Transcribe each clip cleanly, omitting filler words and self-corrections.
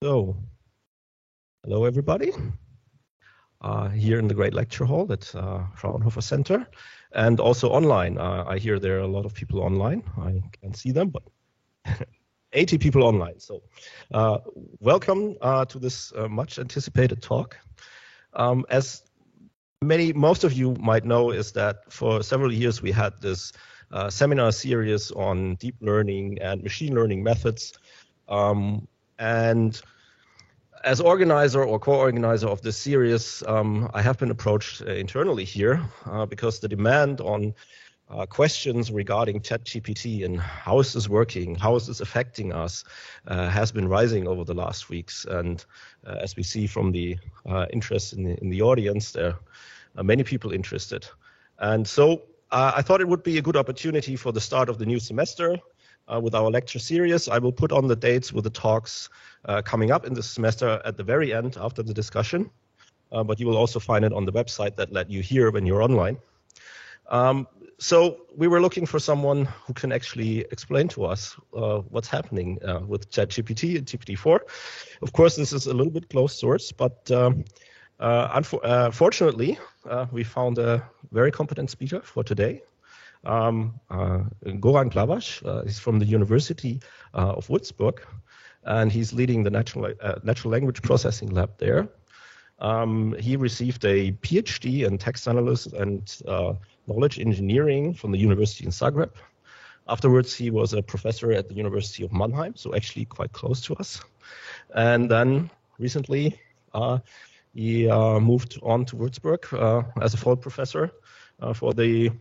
So, hello everybody, here in the great lecture hall at Fraunhofer Center, and also online. I hear there are a lot of people online. I can't see them, but 80 people online. So, welcome to this much anticipated talk. As most of you might know, is that for several years we had this seminar series on deep learning and machine learning methods. And as organizer or co-organizer of this series, I have been approached internally here because the demand on questions regarding ChatGPT and how is this working, how is this affecting us, has been rising over the last weeks. And as we see from the interest in the audience, there are many people interested. And so I thought it would be a good opportunity for the start of the new semester. With our lecture series, I will put on the dates with the talks coming up in this semester at the very end after the discussion, but you will also find it on the website that let you hear when you're online. So we were looking for someone who can actually explain to us what's happening with ChatGPT and GPT-4. Of course, this is a little bit closed source, but fortunately, we found a very competent speaker for today. Goran Glavaš, he's from the University of Würzburg, and he's leading the natural language processing lab there. He received a PhD in text analysis and knowledge engineering from the University in Zagreb. Afterwards, he was a professor at the University of Mannheim, so actually quite close to us. And then recently, he moved on to Würzburg as a full professor for the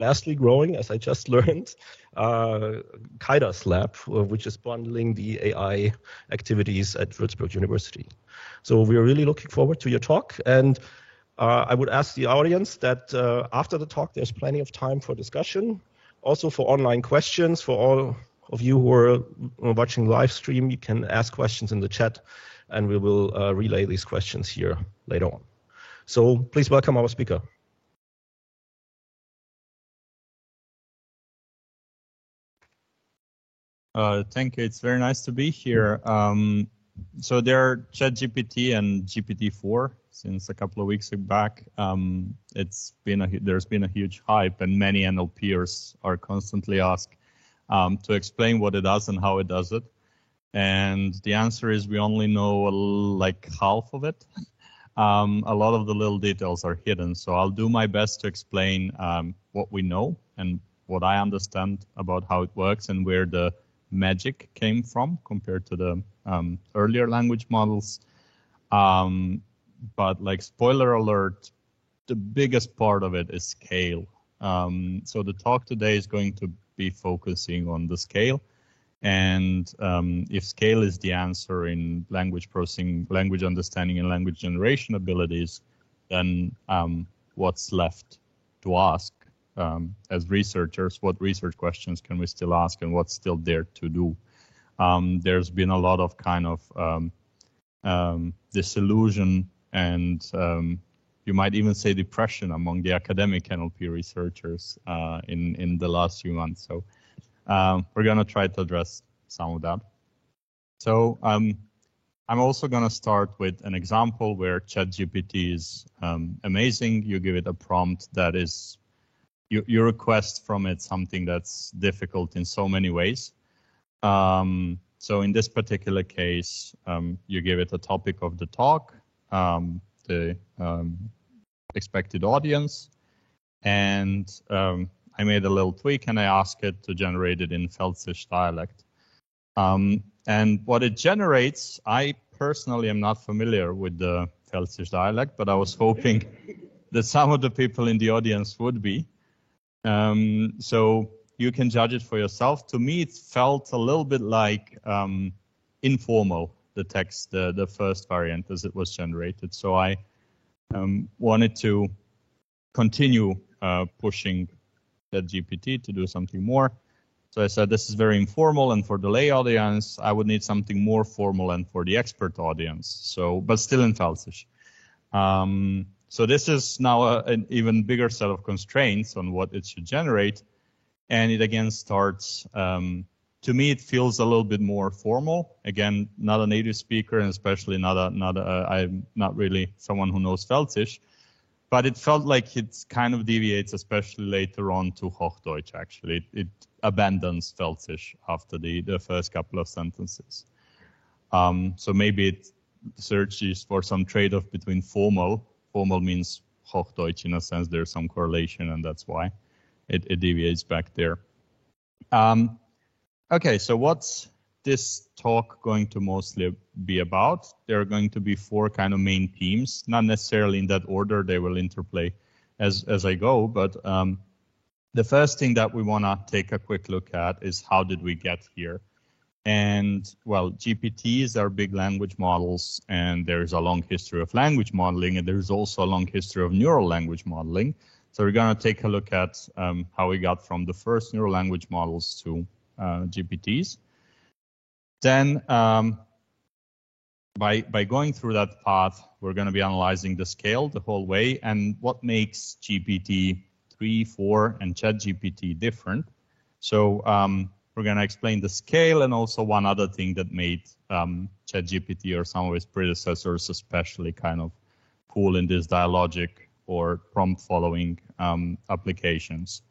lastly growing, as I just learned, KaiDAS lab, which is bundling the AI activities at Würzburg University. So we are really looking forward to your talk. And I would ask the audience that after the talk, there's plenty of time for discussion. Also for online questions, for all of you who are watching live stream, you can ask questions in the chat, and we will relay these questions here later on. So please welcome our speaker. Thank you. It's very nice to be here. So there are ChatGPT and GPT-4 since a couple of weeks back. There's been a huge hype, and many NLPers are constantly asked to explain what it does and how it does it. And the answer is we only know like half of it. A lot of the little details are hidden. So I'll do my best to explain what we know and what I understand about how it works and where the magic came from compared to the earlier language models. But like spoiler alert, the biggest part of it is scale. So the talk today is going to be focusing on the scale. And if scale is the answer in language processing, language understanding, and language generation abilities, then what's left to ask? As researchers, what research questions can we still ask and what's still there to do? There's been a lot of kind of disillusion and you might even say depression among the academic NLP researchers in the last few months. So we're going to try to address some of that. So I'm also going to start with an example where ChatGPT is amazing. You give it a prompt that is you request from it something that's difficult in so many ways. So in this particular case, you give it a topic of the talk, the expected audience, and I made a little tweak and I asked it to generate it in Pfälzisch dialect. And what it generates, I personally am not familiar with the Pfälzisch dialect, but I was hoping that some of the people in the audience would be. So you can judge it for yourself. To me, it felt a little bit like informal, the text, the first variant as it was generated. So I wanted to continue pushing ChatGPT to do something more. So I said, this is very informal, and for the lay audience, I would need something more formal and for the expert audience. So, but still in Pfälzisch. So this is now an even bigger set of constraints on what it should generate. And it again starts to me, it feels a little bit more formal. Again, not a native speaker, and especially I'm not really someone who knows Felsisch, but it felt like it kind of deviates, especially later on, to Hochdeutsch. Actually, it abandons Felsisch after the first couple of sentences. So maybe it searches for some trade-off between formal. Formal means Hochdeutsch in a sense. There's some correlation, and that's why it deviates back there. Okay, so what's this talk going to mostly be about? There are going to be 4 kind of main themes, not necessarily in that order. They will interplay as I go, but the first thing that we want to take a quick look at is how did we get here? And well, GPTs are big language models, and there's a long history of language modeling, and there's also a long history of neural language modeling. So we're going to take a look at how we got from the first neural language models to GPTs. Then by going through that path, we're going to be analyzing the scale the whole way and what makes GPT 3, 4, and ChatGPT different. So we're going to explain the scale and also one other thing that made ChatGPT or some of its predecessors especially kind of cool in this dialogic or prompt following applications.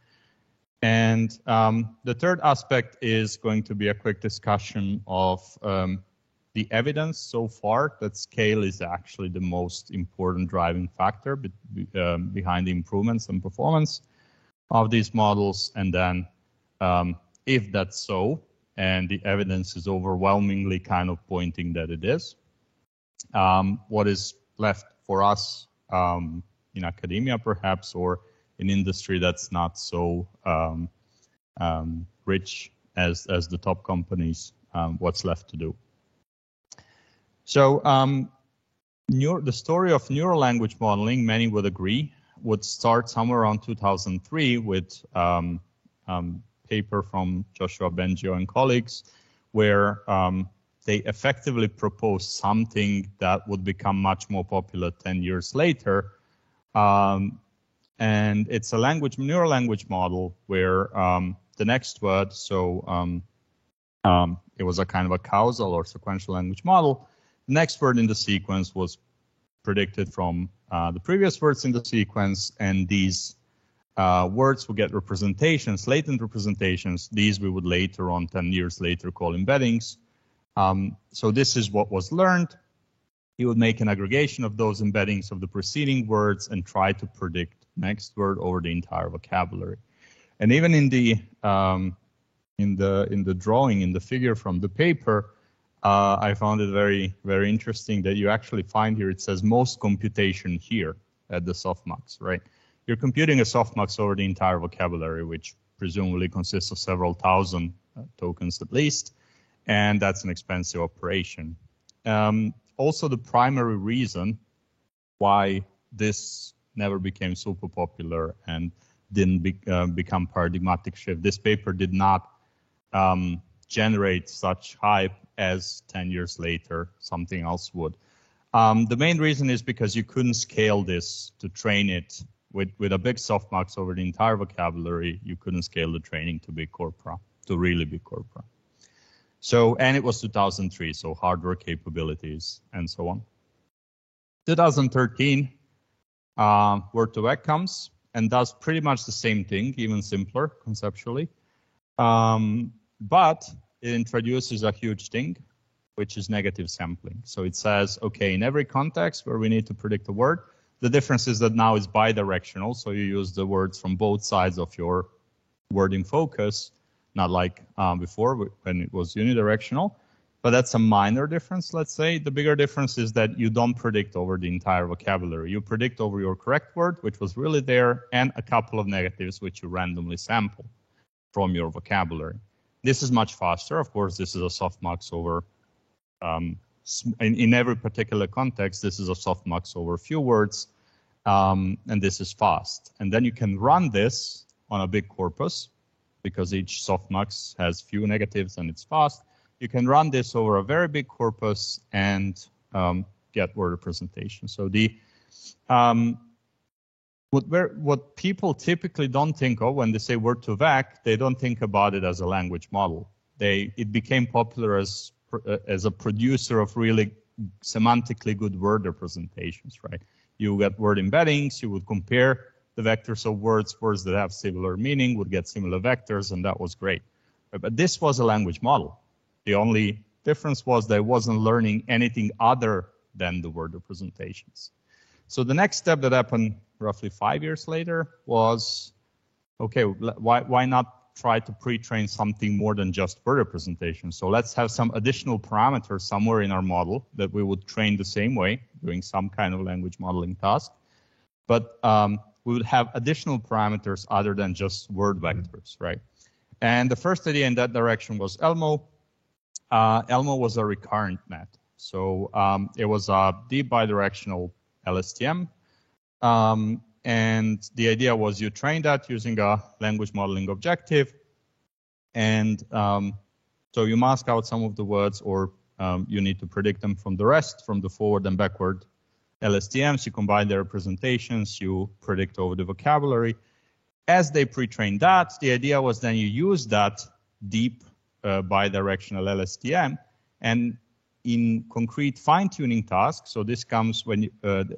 And the third aspect is going to be a quick discussion of the evidence so far that scale is actually the most important driving factor behind the improvements and performance of these models. And then if that's so, and the evidence is overwhelmingly kind of pointing that it is, what is left for us in academia perhaps, or in industry that's not so rich as the top companies, what's left to do. So the story of neural language modeling, many would agree, would start somewhere around 2003 with paper from Joshua Bengio and colleagues, where they effectively proposed something that would become much more popular 10 years later. And it's a neural language model where the next word, so it was a kind of a causal or sequential language model. The next word in the sequence was predicted from the previous words in the sequence, and these words will get representations, latent representations. These we would later on, 10 years later, call embeddings. So this is what was learned. You would make an aggregation of those embeddings of the preceding words and try to predict next word over the entire vocabulary. And even in the drawing, in the figure from the paper, I found it very, very interesting that you actually find here, it says most computation here at the softmax, right? You're computing a softmax over the entire vocabulary, which presumably consists of several thousand tokens at least, and that's an expensive operation. Also, the primary reason why this never became super popular and didn't become paradigmatic shift. This paper did not generate such hype as 10 years later something else would. The main reason is because you couldn't scale this to train it with a big softmax over the entire vocabulary. You couldn't scale the training to big corpora, to really big corpora. So, and it was 2003, so hardware capabilities and so on. 2013, Word2Vec comes and does pretty much the same thing, even simpler conceptually. But it introduces a huge thing, which is negative sampling. So it says, okay, in every context where we need to predict a word, the difference is that now it's bidirectional. So you use the words from both sides of your wording focus, not like before when it was unidirectional. But that's a minor difference, let's say. The bigger difference is that you don't predict over the entire vocabulary. You predict over your correct word, which was really there, and a couple of negatives, which you randomly sample from your vocabulary. This is much faster. Of course, this is a softmax over, in every particular context, this is a softmax over a few words, and this is fast. And then you can run this on a big corpus, because each softmax has few negatives and it's fast. You can run this over a very big corpus and get word representation. So the what people typically don't think of when they say Word2Vec, they don't think about it as a language model. It became popular as a producer of really semantically good word representations, right? You get word embeddings, you would compare the vectors of words that have similar meaning would get similar vectors, and that was great. But this was a language model. The only difference was that it wasn't learning anything other than the word representations. So the next step that happened roughly 5 years later was, okay, why not try to pre-train something more than just word representation? So let's have some additional parameters somewhere in our model that we would train the same way, doing some kind of language modeling task. But we would have additional parameters other than just word vectors, right? And the first idea in that direction was Elmo. Elmo was a recurrent net. So it was a deep bidirectional LSTM. And the idea was you train that using a language modeling objective. And so you mask out some of the words, or you need to predict them from the rest, from the forward and backward LSTMs. You combine their representations, you predict over the vocabulary. As they pre-train that, the idea was then you use that deep bidirectional LSTM, and in concrete fine-tuning tasks, so this comes when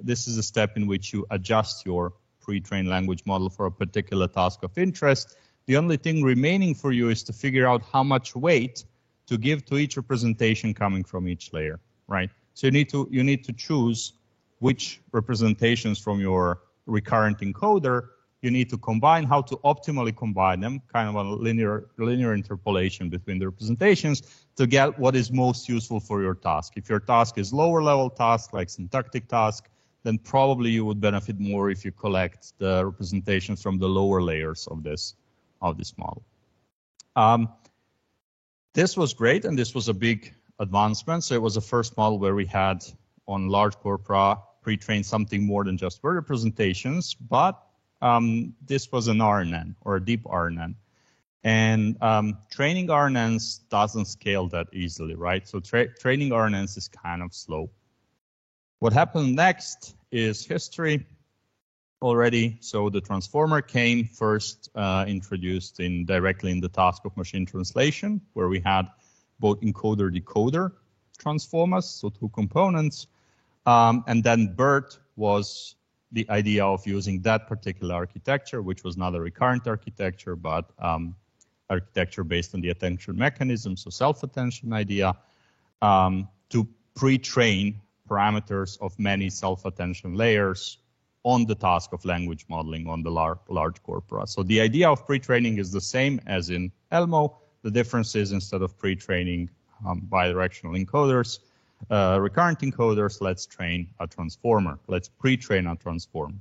this is a step in which you adjust your pre-trained language model for a particular task of interest. The only thing remaining for you is to figure out how much weight to give to each representation coming from each layer, right? So you need to choose which representations from your recurrent encoder you need to combine, how to optimally combine them, kind of a linear interpolation between the representations to get what is most useful for your task. If your task is lower level task, like syntactic task, then probably you would benefit more if you collect the representations from the lower layers of this model. This was great, and this was a big advancement. So it was the first model where we had on large corpora pre-trained something more than just word representations, but this was an RNN, or a deep RNN. And training RNNs doesn't scale that easily, right? So training RNNs is kind of slow. What happened next is history already. So the transformer came first introduced directly in the task of machine translation, where we had both encoder-decoder transformers, so two components. And then BERT was the idea of using that particular architecture, which was not a recurrent architecture, but architecture based on the attention mechanism, so self-attention idea, to pre-train parameters of many self-attention layers on the task of language modeling on the large corpora. So the idea of pre-training is the same as in Elmo. The difference is instead of pre-training bidirectional encoders, recurrent encoders, let's train a transformer. Let's pre-train a transformer.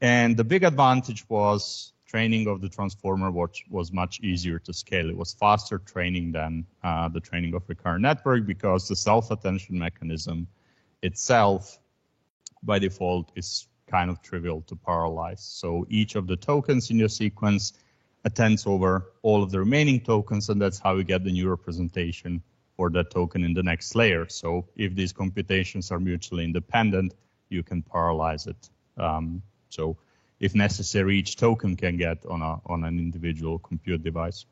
And the big advantage was training of the transformer, which was much easier to scale. It was faster training than the training of recurrent network, because the self-attention mechanism itself, by default, is kind of trivial to parallelize. So each of the tokens in your sequence attends over all of the remaining tokens, and that's how we get the new representation for that token in the next layer. So if these computations are mutually independent, you can parallelize it. So if necessary, each token can get on an individual compute device.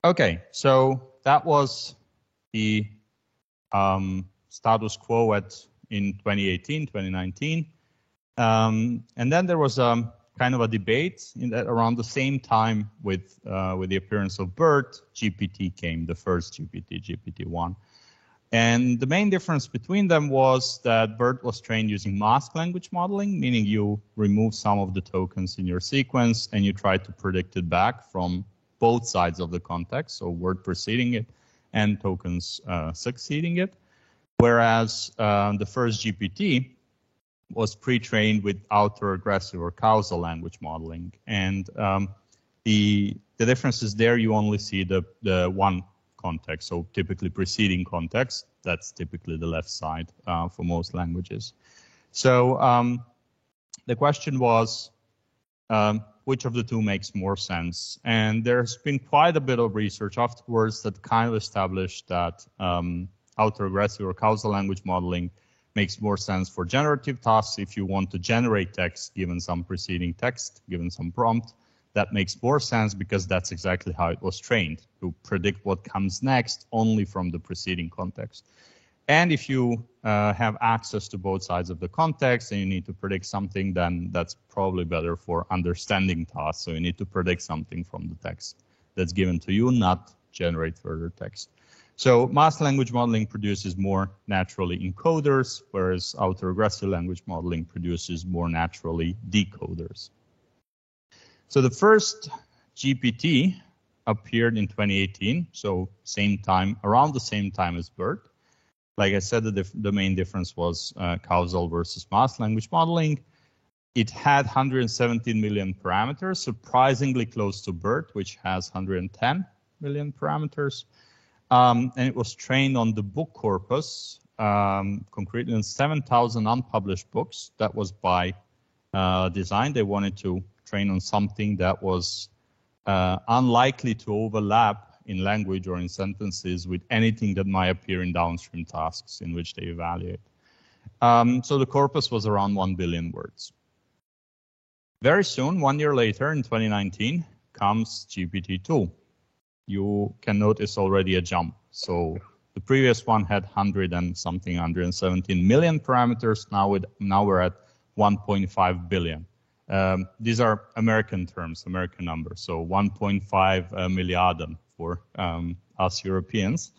Okay, so that was the status quo in 2018, 2019. And then there was kind of a debate around the same time with the appearance of BERT. GPT came, the first GPT, GPT-1. And the main difference between them was that BERT was trained using masked language modeling, meaning you remove some of the tokens in your sequence and you try to predict it back from both sides of the context, so word preceding it and tokens succeeding it. Whereas the first GPT was pre-trained with autoregressive or causal language modeling. And the difference is there you only see the one context, so typically preceding context. That's typically the left side for most languages. So the question was, which of the two makes more sense? And there's been quite a bit of research afterwards that kind of established that autoregressive or causal language modeling makes more sense for generative tasks if you want to generate text given some preceding text, given some prompt, that makes more sense because that's exactly how it was trained, to predict what comes next only from the preceding context. And if you have access to both sides of the context and you need to predict something, then that's probably better for understanding tasks. So you need to predict something from the text that's given to you, not generate further text. So masked language modeling produces more naturally encoders, whereas autoregressive language modeling produces more naturally decoders. So the first GPT appeared in 2018, so same time, around the same time as BERT. Like I said, the main difference was causal versus masked language modeling. It had 117 million parameters, surprisingly close to BERT, which has 110 million parameters. And it was trained on the book corpus, concretely on 7,000 unpublished books. That was by design. They wanted to train on something that was unlikely to overlap in language or in sentences with anything that might appear in downstream tasks in which they evaluate. So the corpus was around 1 billion words. Very soon, 1 year later, in 2019, comes GPT-2. You can notice already a jump. So the previous one had 117 million parameters. Now we're at 1.5 billion. These are American terms, American numbers. So 1.5 milliarden for us Europeans.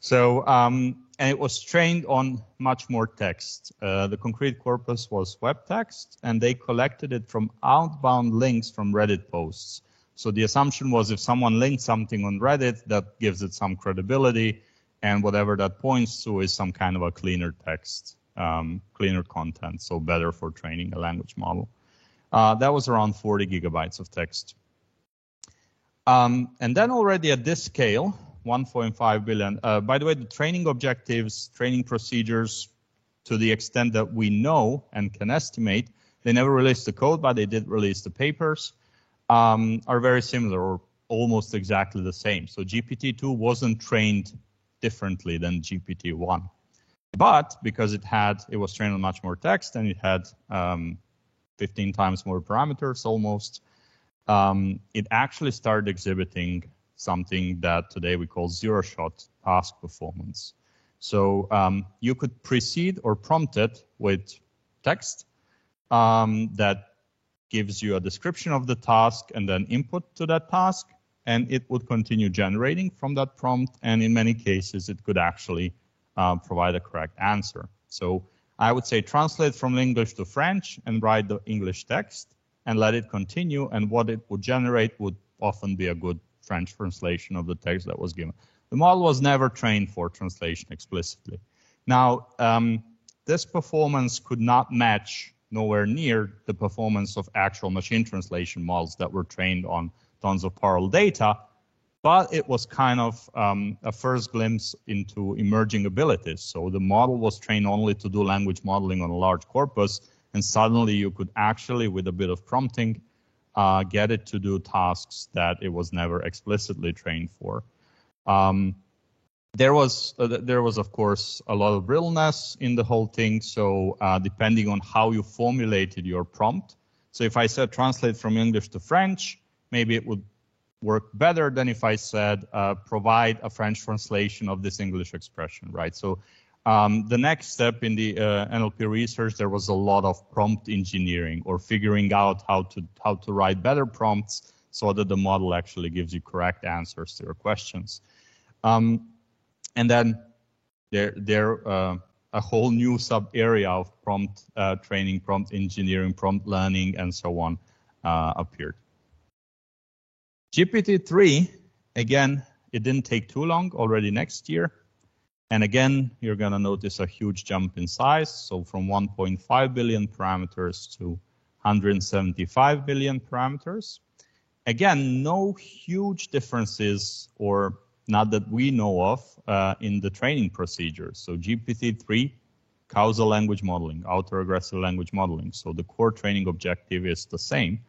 So, and it was trained on much more text. The concrete corpus was web text, and they collected it from outbound links from Reddit posts. So the assumption was if someone linked something on Reddit, that gives it some credibility, and whatever that points to is some kind of a cleaner text, cleaner content, so better for training a language model. That was around 40 gigabytes of text. And then already at this scale, 1.5 billion. By the way, the training objectives, training procedures, to the extent that we know and can estimate, they never released the code, but they did release the papers, are very similar or almost exactly the same. So GPT-2 wasn't trained differently than GPT-1. But because it was trained on much more text and it had 15 times more parameters almost, it actually started exhibiting something that today we call zero-shot task performance. So you could precede or prompt it with text that gives you a description of the task and then input to that task, and it would continue generating from that prompt, and in many cases it could actually provide a correct answer. So I would say translate from English to French and write the English text and let it continue, and what it would generate would often be a good French translation of the text that was given. The model was never trained for translation explicitly. Now, this performance could not match nowhere near the performance of actual machine translation models that were trained on tons of parallel data, but it was kind of a first glimpse into emerging abilities. So the model was trained only to do language modeling on a large corpus, and suddenly you could actually, with a bit of prompting, get it to do tasks that it was never explicitly trained for. There was, of course, a lot of realness in the whole thing. So depending on how you formulated your prompt. So if I said translate from English to French, maybe it would work better than if I said provide a French translation of this English expression, right? So the next step in the NLP research, there was a lot of prompt engineering or figuring out how to write better prompts so that the model actually gives you correct answers to your questions. And then a whole new sub area of prompt training, prompt engineering, prompt learning, and so on appeared. GPT-3, again, it didn't take too long, already next year. And again, you're going to notice a huge jump in size. So from 1.5 billion parameters to 175 billion parameters. Again, no huge differences, or not that we know of, in the training procedures. So GPT-3, causal language modeling, autoregressive language modeling. So the core training objective is the same.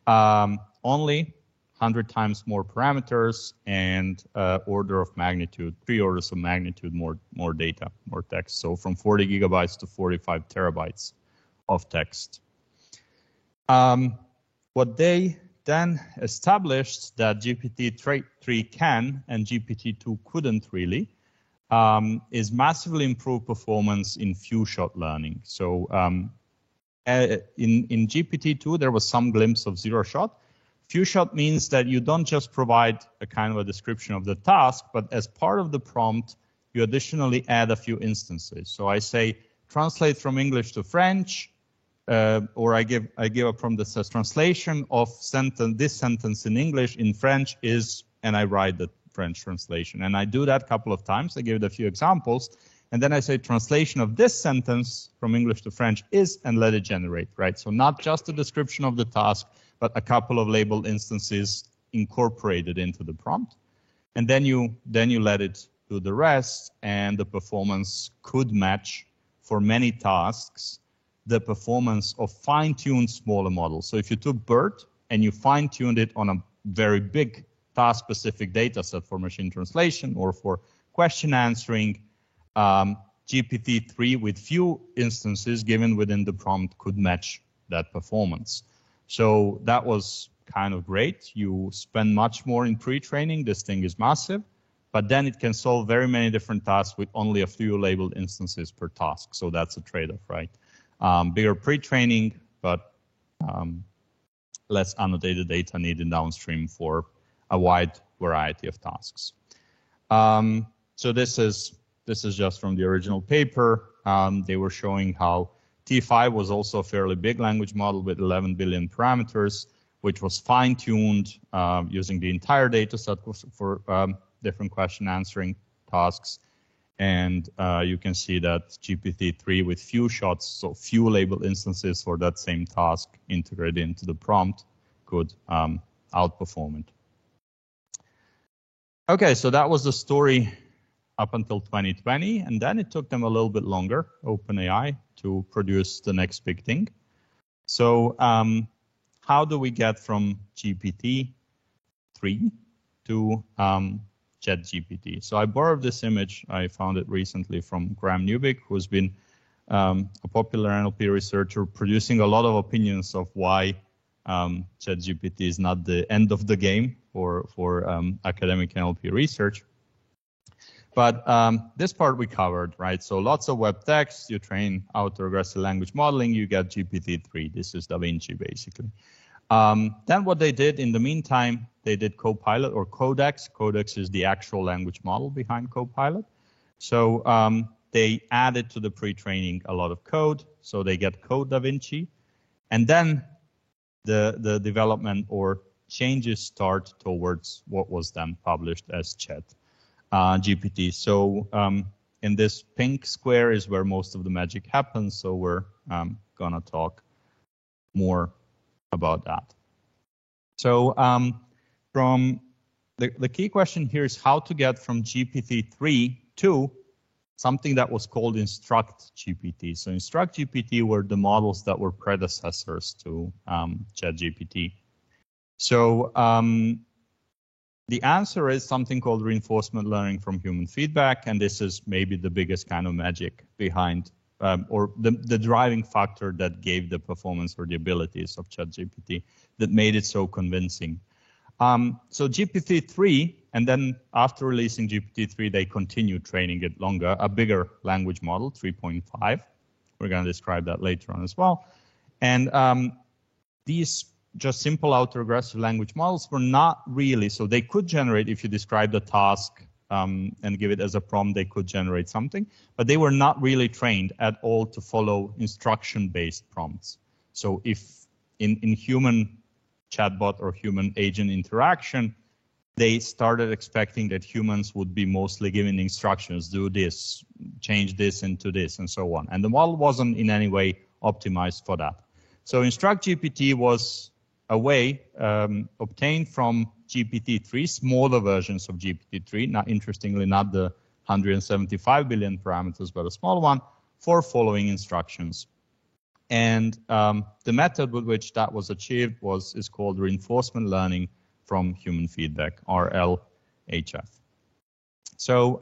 Only 100 times more parameters and order of magnitude, 3 orders of magnitude more data, more text. So from 40 gigabytes to 45 terabytes of text. What they then established that GPT-3 can and GPT-2 couldn't really, is massively improved performance in few-shot learning. So in GPT-2, there was some glimpse of zero-shot. Few-shot means that you don't just provide a kind of a description of the task, but as part of the prompt, you additionally add a few instances. So I say, translate from English to French, or I give a prompt that says translation of this sentence in English in French is, and I write the French translation. And I do that a couple of times. I give it a few examples. And then I say translation of this sentence from English to French is, and let it generate, right? So not just a description of the task, but a couple of labeled instances incorporated into the prompt. And then you let it do the rest, and the performance could match for many tasks the performance of fine-tuned smaller models. So if you took BERT and you fine-tuned it on a very big task-specific data set for machine translation or for question answering, GPT-3 with few instances given within the prompt could match that performance. So that was kind of great. You spend much more in pre-training. This thing is massive, but then it can solve very many different tasks with only a few labeled instances per task. So that's a trade-off, right? Bigger pre-training, but less annotated data needed downstream for a wide variety of tasks. So this is just from the original paper. They were showing how T5 was also a fairly big language model with 11 billion parameters, which was fine-tuned using the entire data set for different question answering tasks. And you can see that GPT-3 with few shots, so few labeled instances for that same task integrated into the prompt could outperform it. Okay, so that was the story up until 2020, and then it took them a little bit longer, OpenAI, to produce the next big thing. So how do we get from GPT-3 to ChatGPT? So I borrowed this image. I found it recently from Graham Newbeck, who's been a popular NLP researcher producing a lot of opinions of why ChatGPT is not the end of the game for academic NLP research. But this part we covered, right? So lots of web text, you train autoregressive language modeling, you get GPT-3. This is Da Vinci, basically. Then what they did in the meantime, they did Copilot or Codex. Codex is the actual language model behind Copilot. So they added to the pre-training a lot of code. So they get Code Da Vinci. And then the development or changes start towards what was then published as ChatGPT. So in this pink square is where most of the magic happens. So we're gonna talk more about that. So from the key question here is how to get from GPT-3 to something that was called Instruct GPT. So Instruct GPT were the models that were predecessors to ChatGPT. So the answer is something called reinforcement learning from human feedback, and this is maybe the biggest kind of magic behind or the driving factor that gave the performance or the abilities of ChatGPT that made it so convincing. So GPT-3, and then after releasing GPT-3, they continued training it longer, a bigger language model, 3.5. We're going to describe that later on as well. And these just simple autoregressive language models were not really, so they could generate, if you describe the task and give it as a prompt, they could generate something, but they were not really trained at all to follow instruction-based prompts. So if in human chatbot or human agent interaction, they started expecting that humans would be mostly giving instructions, do this, change this into this, and so on. And the model wasn't in any way optimized for that. So Instruct GPT was a way obtained from GPT-3, smaller versions of GPT-3, not interestingly, not the 175 billion parameters, but a small one, for following instructions. And the method with which that was achieved is called reinforcement learning from human feedback, RLHF. So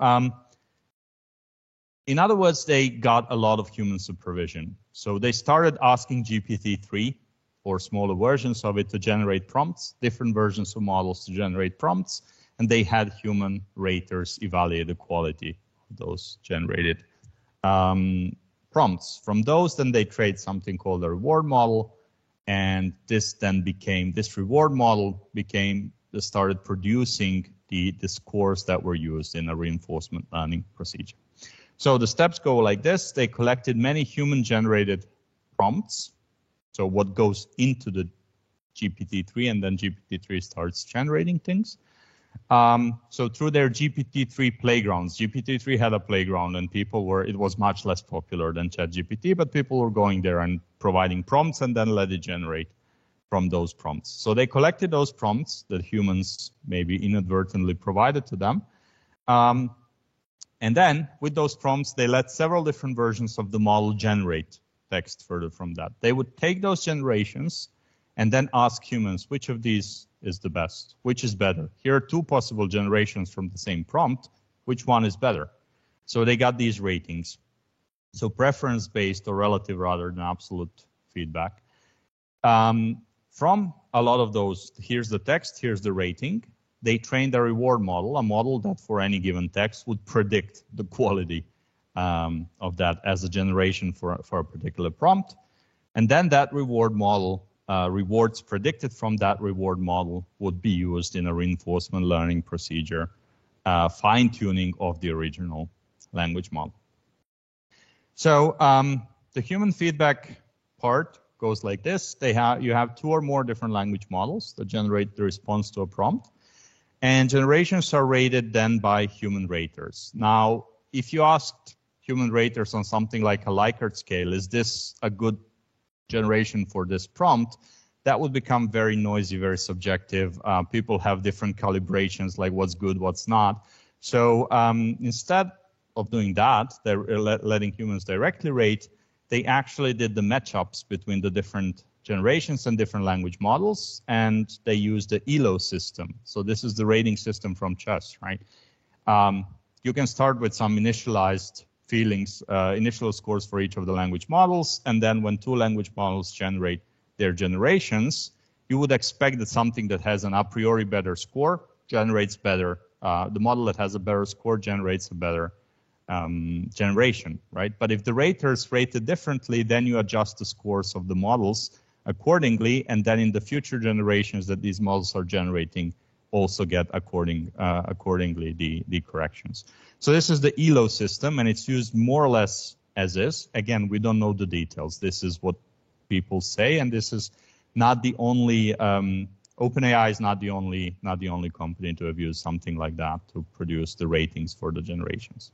in other words, they got a lot of human supervision. So they started asking GPT-3 or smaller versions of it to generate prompts, different versions of models to generate prompts, and they had human raters evaluate the quality of those generated prompts. From those, then they trade something called a reward model, and this reward model started producing the scores that were used in a reinforcement learning procedure. So the steps go like this. They collected many human-generated prompts, so what goes into the GPT-3, and then GPT-3 starts generating things. So through their GPT-3 playgrounds, GPT-3 had a playground, and it was much less popular than ChatGPT, but people were going there and providing prompts and then let it generate from those prompts. So they collected those prompts that humans maybe inadvertently provided to them. And then with those prompts, they let several different versions of the model generate text further from that. They would take those generations and then ask humans, which of these is the best? Which is better? Here are two possible generations from the same prompt. Which one is better? So they got these ratings. So preference-based or relative rather than absolute feedback. From a lot of those, here's the text, here's the rating. They trained a reward model, a model that for any given text would predict the quality of that as a generation for a particular prompt. And then that reward model, rewards predicted from that reward model would be used in a reinforcement learning procedure, fine-tuning of the original language model. So the human feedback part goes like this. You have two or more different language models that generate the response to a prompt. And generations are rated then by human raters. Now, if you asked human raters on something like a Likert scale, is this a good generation for this prompt? That would become very noisy, very subjective. People have different calibrations, like what's good, what's not. So instead of doing that, they're letting humans directly rate, they actually did the matchups between the different generations and different language models, and they used the ELO system. So this is the rating system from chess, right? You can start with some initialized initial scores for each of the language models, and then when two language models generate their generations, you would expect that something that has an a priori better score generates better. The model that has a better score generates a better generation, right? But if the raters rate it differently, then you adjust the scores of the models accordingly, and then in the future generations that these models are generating also get accordingly the corrections. So this is the ELO system, and it's used more or less as is. Again, we don't know the details. This is what people say, and this is not the only. OpenAI is not the only company to have used something like that to produce the ratings for the generations.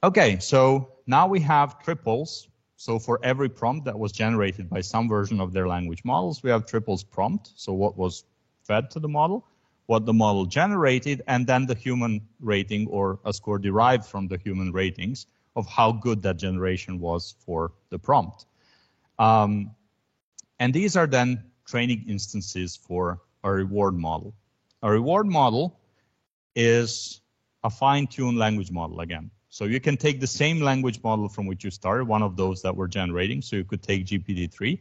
Okay, so now we have triples. So for every prompt that was generated by some version of their language models, we have triples prompt. So what was fed to the model, what the model generated, and then the human rating or a score derived from the human ratings of how good that generation was for the prompt. And these are then training instances for a reward model. A reward model is a fine-tuned language model again. So you can take the same language model from which you started, one of those that we're generating. So you could take GPT-3.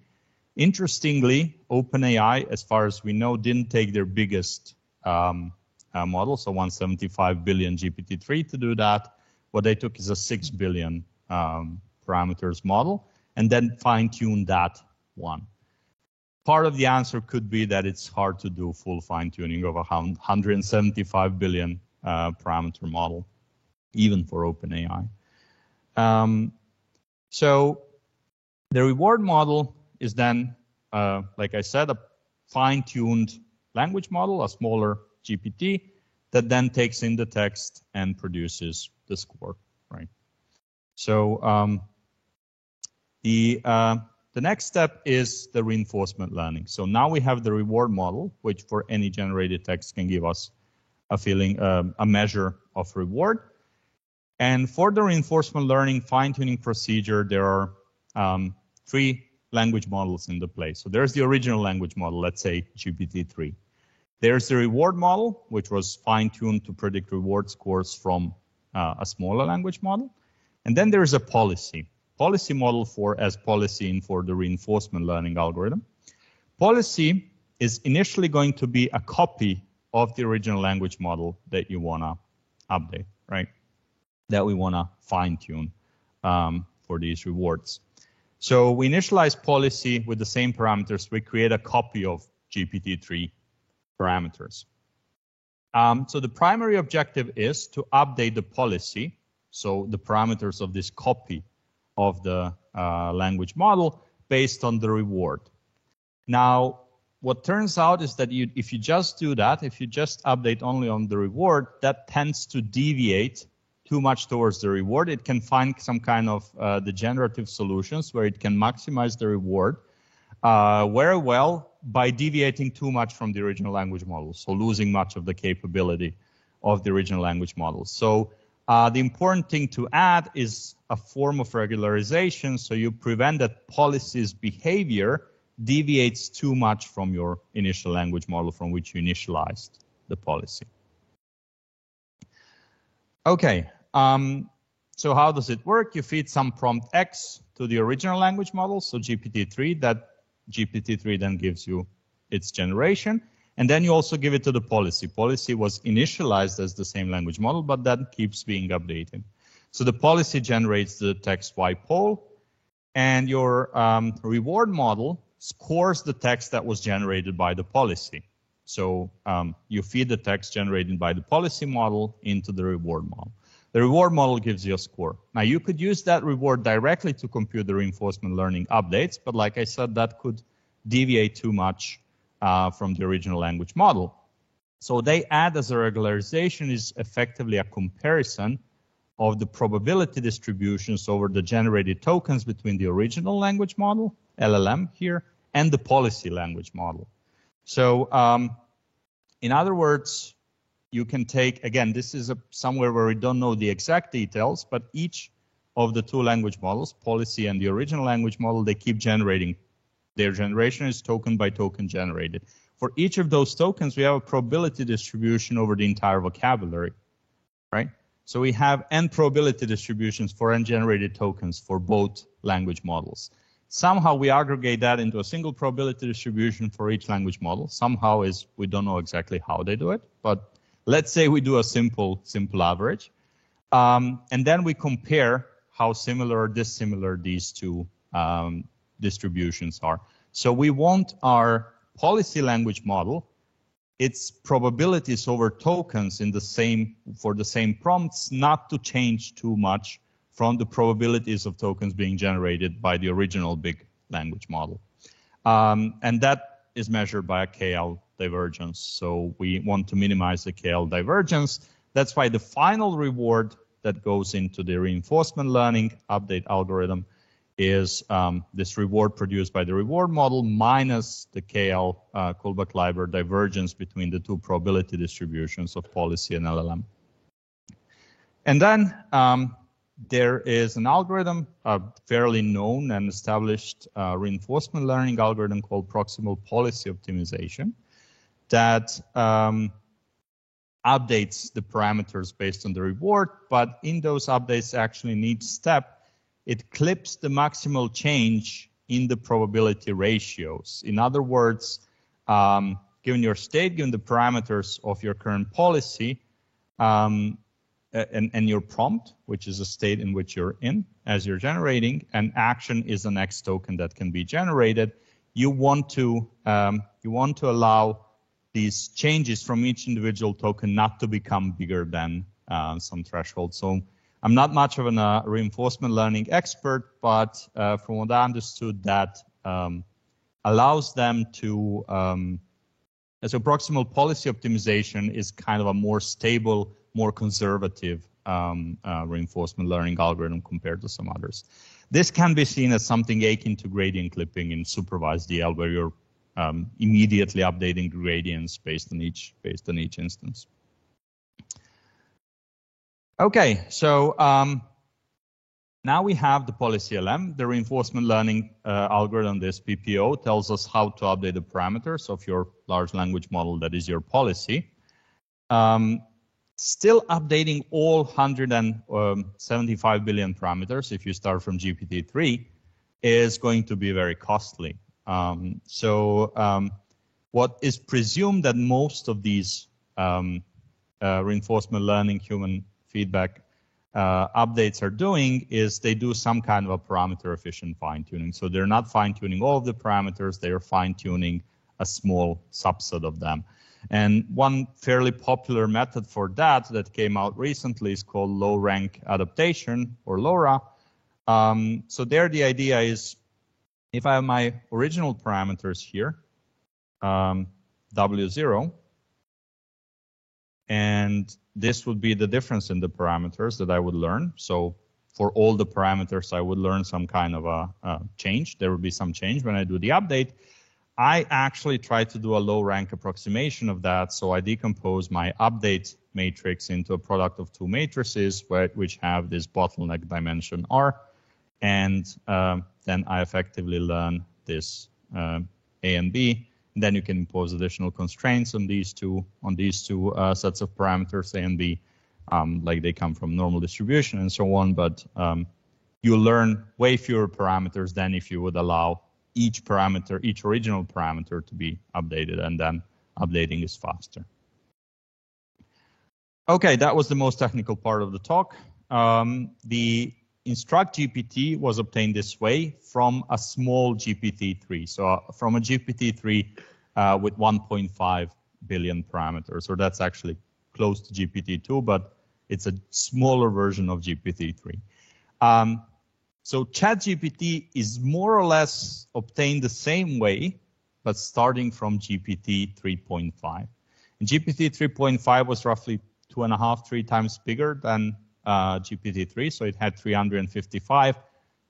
Interestingly, OpenAI, as far as we know, didn't take their biggest model, so 175 billion GPT-3 to do that. What they took is a 6 billion parameters model, and then fine-tune that one. Part of the answer could be that it's hard to do full fine-tuning of a 175 billion parameter model, even for OpenAI. So the reward model is then, like I said, a fine-tuned language model, a smaller GPT, that then takes in the text and produces the score, right? So the next step is the reinforcement learning. So now we have the reward model, which for any generated text can give us a feeling, a measure of reward. And for the reinforcement learning fine-tuning procedure, there are 3 language models in the play. So there's the original language model, let's say GPT-3. There's the reward model, which was fine-tuned to predict reward scores from a smaller language model. And then there's a policy. policy model as policy in for the reinforcement learning algorithm. Policy is initially going to be a copy of the original language model that you want to update, right? That we want to fine-tune for these rewards. So we initialize policy with the same parameters. We create a copy of GPT-3 parameters. So the primary objective is to update the policy, so the parameters of this copy of the language model based on the reward. Now, what turns out is that if you just do that, if you just update only on the reward, that tends to deviate too much towards the reward. It can find some kind of degenerative solutions where it can maximize the reward very well by deviating too much from the original language model, so losing much of the capability of the original language model. So the important thing to add is a form of regularization, so you prevent that policy's behavior deviates too much from your initial language model from which you initialized the policy. Okay, so how does it work? You feed some prompt X to the original language model, so GPT-3, that GPT-3 then gives you its generation, and then you also give it to the policy. Policy was initialized as the same language model, but that keeps being updated. So the policy generates the text Y poll, and your reward model scores the text that was generated by the policy. So you feed the text generated by the policy model into the reward model. The reward model gives you a score. Now you could use that reward directly to compute the reinforcement learning updates, but like I said, that could deviate too much from the original language model. So they add as a regularization is effectively a comparison of the probability distributions over the generated tokens between the original language model, LLM here, and the policy language model. So in other words, you can take, again, this is somewhere where we don't know the exact details, but each of the two language models, policy and the original language model, they keep generating. Their generation is token by token generated. For each of those tokens, we have a probability distribution over the entire vocabulary, right? So we have n probability distributions for n generated tokens for both language models. Somehow we aggregate that into a single probability distribution for each language model. Somehow we don't know exactly how they do it, but let's say we do a simple average. And then we compare how similar or dissimilar these two distributions are. So we want our policy language model, its probabilities over tokens for the same prompts not to change too much from the probabilities of tokens being generated by the original big language model. And that is measured by a KL divergence. So we want to minimize the KL divergence. That's why the final reward that goes into the reinforcement learning update algorithm is this reward produced by the reward model minus the KL Kullback-Leibler divergence between the two probability distributions of policy and LLM. And then there is an algorithm, a fairly known and established reinforcement learning algorithm called proximal policy optimization that updates the parameters based on the reward, but in those updates actually in each step, it clips the maximal change in the probability ratios. In other words, given your state, given the parameters of your current policy, and your prompt, which is a state in which you're in as you're generating, and action is the next token that can be generated. You want to allow these changes from each individual token not to become bigger than some threshold. So I'm not much of a reinforcement learning expert, but from what I understood, that allows them to, as a proximal policy optimization is kind of a more stable, more conservative reinforcement learning algorithm compared to some others. This can be seen as something akin to gradient clipping in supervised DL, where you're immediately updating gradients based on each instance. Okay, so now we have the policy LM. The reinforcement learning algorithm, this PPO, tells us how to update the parameters of your large language model that is your policy. Still updating all 175 billion parameters, if you start from GPT-3, is going to be very costly. What is presumed that most of these reinforcement learning human feedback updates are doing is they do some kind of a parameter efficient fine-tuning. So they're not fine-tuning all of the parameters, they are fine-tuning a small subset of them. And one fairly popular method for that came out recently is called low rank adaptation, or LoRA. So there the idea is, if I have my original parameters here, W0, and this would be the difference in the parameters that I would learn. So for all the parameters, I would learn some kind of a change. There would be some change when I do the update. I actually try to do a low rank approximation of that. So I decompose my update matrix into a product of two matrices which have this bottleneck dimension R. And then I effectively learn this A and B. And then you can impose additional constraints on these two sets of parameters, A and B, like they come from normal distribution and so on. But you learn way fewer parameters than if you would allow each original parameter to be updated, and then updating is faster. Okay, that was the most technical part of the talk. The Instruct GPT was obtained this way from a small GPT-3. So from a GPT-3 with 1.5 billion parameters, or that's actually close to GPT-2, but it's a smaller version of GPT-3. So ChatGPT is more or less obtained the same way, but starting from GPT 3.5. And GPT 3.5 was roughly 2.5, 3 times bigger than GPT-3, so it had 355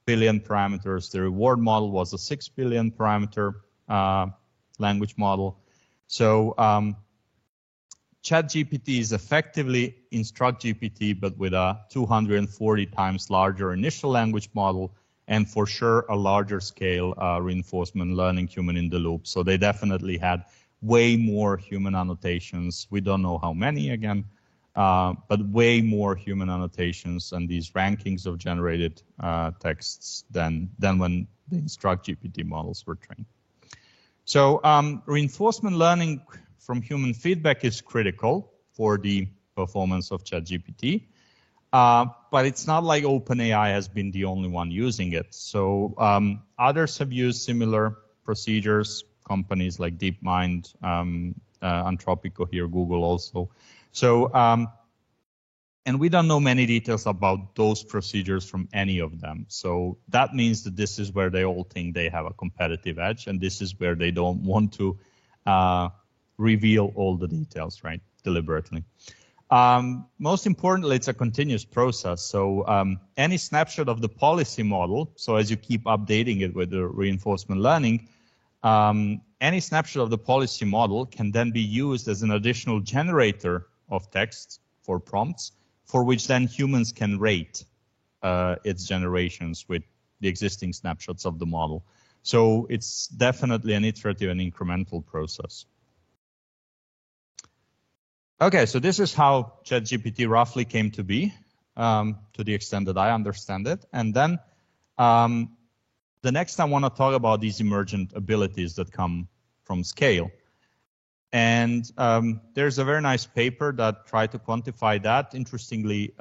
billion parameters. The reward model was a 6 billion parameter language model. So ChatGPT is effectively Instruct GPT, but with a 240 times larger initial language model, and for sure a larger scale reinforcement learning human in the loop. So they definitely had way more human annotations. We don't know how many again, but way more human annotations and these rankings of generated texts than when the Instruct GPT models were trained. So reinforcement learning from human feedback is critical for the performance of ChatGPT, but it's not like OpenAI has been the only one using it. So others have used similar procedures, companies like DeepMind, Anthropic, Cohere, Google also. So, and we don't know many details about those procedures from any of them. So that means that this is where they all think they have a competitive edge, and this is where they don't want to reveal all the details, right, deliberately. Most importantly, it's a continuous process. So any snapshot of the policy model, so as you keep updating it with the reinforcement learning, any snapshot of the policy model can then be used as an additional generator of text for prompts, for which then humans can rate its generations with the existing snapshots of the model. So it's definitely an iterative and incremental process. Okay, so this is how ChatGPT roughly came to be, to the extent that I understand it. And then the next I want to talk about these emergent abilities that come from scale. And there's a very nice paper that tried to quantify that. Interestingly,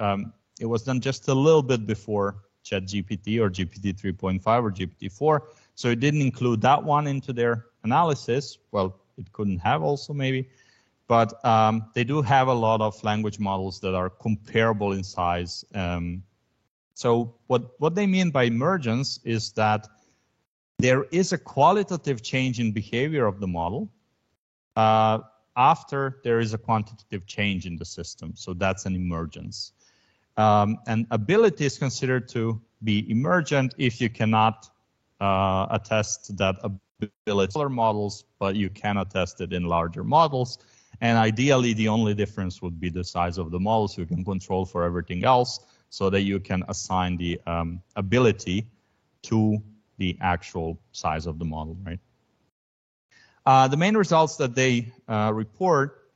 it was done just a little bit before ChatGPT or GPT 3.5 or GPT-4. So it didn't include that one into their analysis. Well, it couldn't have also maybe. But they do have a lot of language models that are comparable in size. So what they mean by emergence is that there is a qualitative change in behavior of the model after there is a quantitative change in the system. So that's an emergence. And ability is considered to be emergent if you cannot attest that ability in smaller models, but you can attest it in larger models. And ideally, the only difference would be the size of the model, so you can control for everything else, so that you can assign the ability to the actual size of the model, right? The main results that they report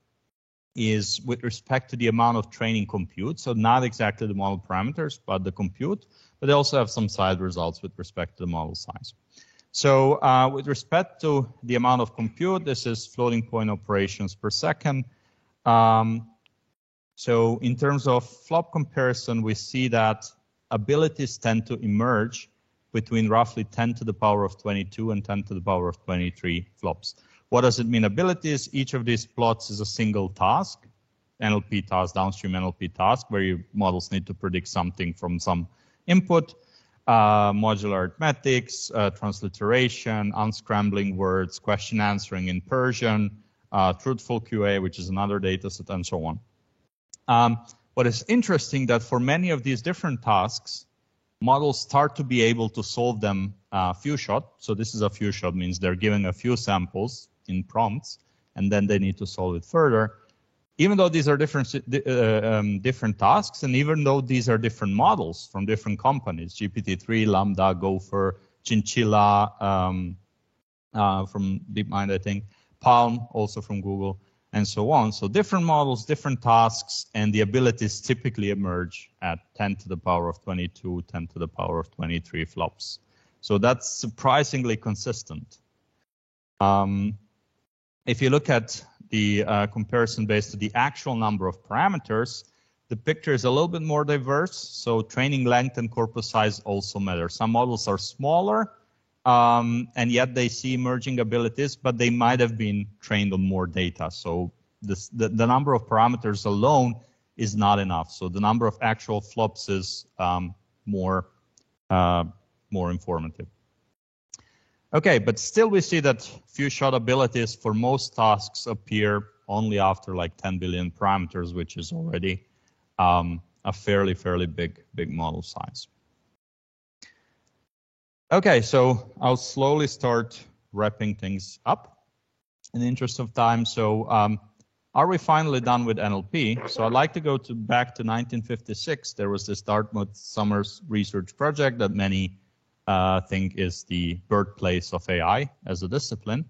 is with respect to the amount of training compute. So not exactly the model parameters, but the compute. But they also have some side results with respect to the model size. So with respect to the amount of compute, this is floating point operations per second. So in terms of flop comparison, we see that abilities tend to emerge between roughly 10 to the power of 22 and 10 to the power of 23 flops. What does it mean, abilities? Each of these plots is a single task, NLP task, downstream NLP task, where your models need to predict something from some input, modular arithmetics, transliteration, unscrambling words, question answering in Persian, truthful QA, which is another data set, and so on. What is interesting that for many of these different tasks, models start to be able to solve them few shot. So this is a few shot, means they're giving a few samples in prompts, and then they need to solve it further. Even though these are different tasks, and even though these are different models from different companies, GPT-3, Lambda, Gopher, Chinchilla from DeepMind, I think, Palm, also from Google, and so on. So different models, different tasks, and the abilities typically emerge at 10 to the power of 22, 10 to the power of 23 flops. So that's surprisingly consistent. If you look at the comparison based on the actual number of parameters, the picture is a little bit more diverse. So training length and corpus size also matter. Some models are smaller, and yet they see emerging abilities, but they might have been trained on more data. So the number of parameters alone is not enough. So the number of actual flops is more informative. Okay, but still we see that few shot abilities for most tasks appear only after like 10 billion parameters, which is already a fairly big model size. Okay, so I'll slowly start wrapping things up in the interest of time. So are we finally done with NLP? So I'd like to go back to 1956. There was this Dartmouth Summers research project that many think is the birthplace of AI as a discipline.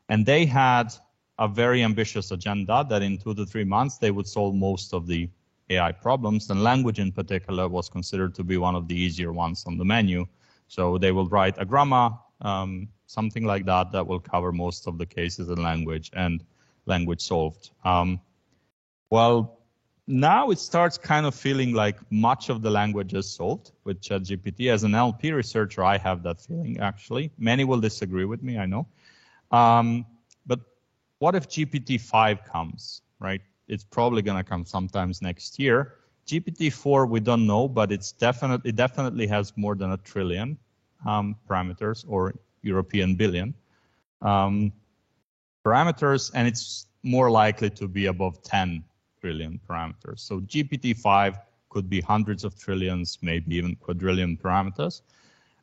And they had a very ambitious agenda that in 2 to 3 months, they would solve most of the AI problems. And language in particular was considered to be one of the easier ones on the menu. So they will write a grammar, something like that, that will cover most of the cases in language, and language solved. Well, now it starts kind of feeling like much of the language is solved with ChatGPT. As an NLP researcher, I have that feeling, actually. Many will disagree with me, I know. But what if GPT-5 comes, right? It's probably going to come sometimes next year. GPT-4, we don't know, but it definitely has more than 1 trillion parameters, or European billion parameters, and it's more likely to be above 10 trillion parameters. So GPT-5 could be hundreds of trillions, maybe even quadrillion parameters.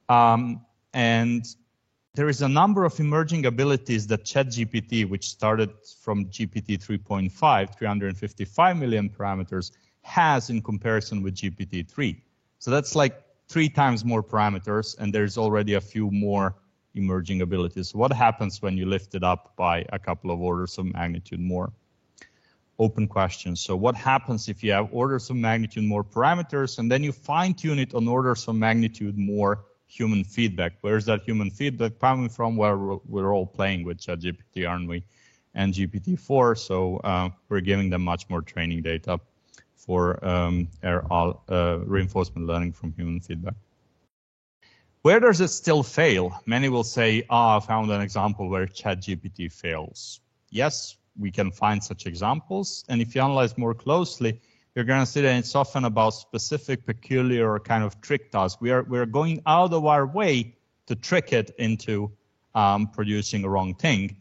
And there is a number of emerging abilities that ChatGPT, which started from GPT 3.5, 355 million parameters, has in comparison with GPT-3. So that's like 3 times more parameters, and there's already a few more emerging abilities. What happens when you lift it up by a couple of orders of magnitude more? Open question. So what happens if you have orders of magnitude more parameters, and then you fine-tune it on orders of magnitude more human feedback? Where's that human feedback coming from? Well, we're all playing with ChatGPT, aren't we? And GPT-4, so we're giving them much more training data for reinforcement learning from human feedback. Where does it still fail? Many will say, I found an example where ChatGPT fails. Yes, we can find such examples. And if you analyze more closely, you're going to see that it's often about specific, peculiar, kind of trick tasks. We're going out of our way to trick it into producing a wrong thing.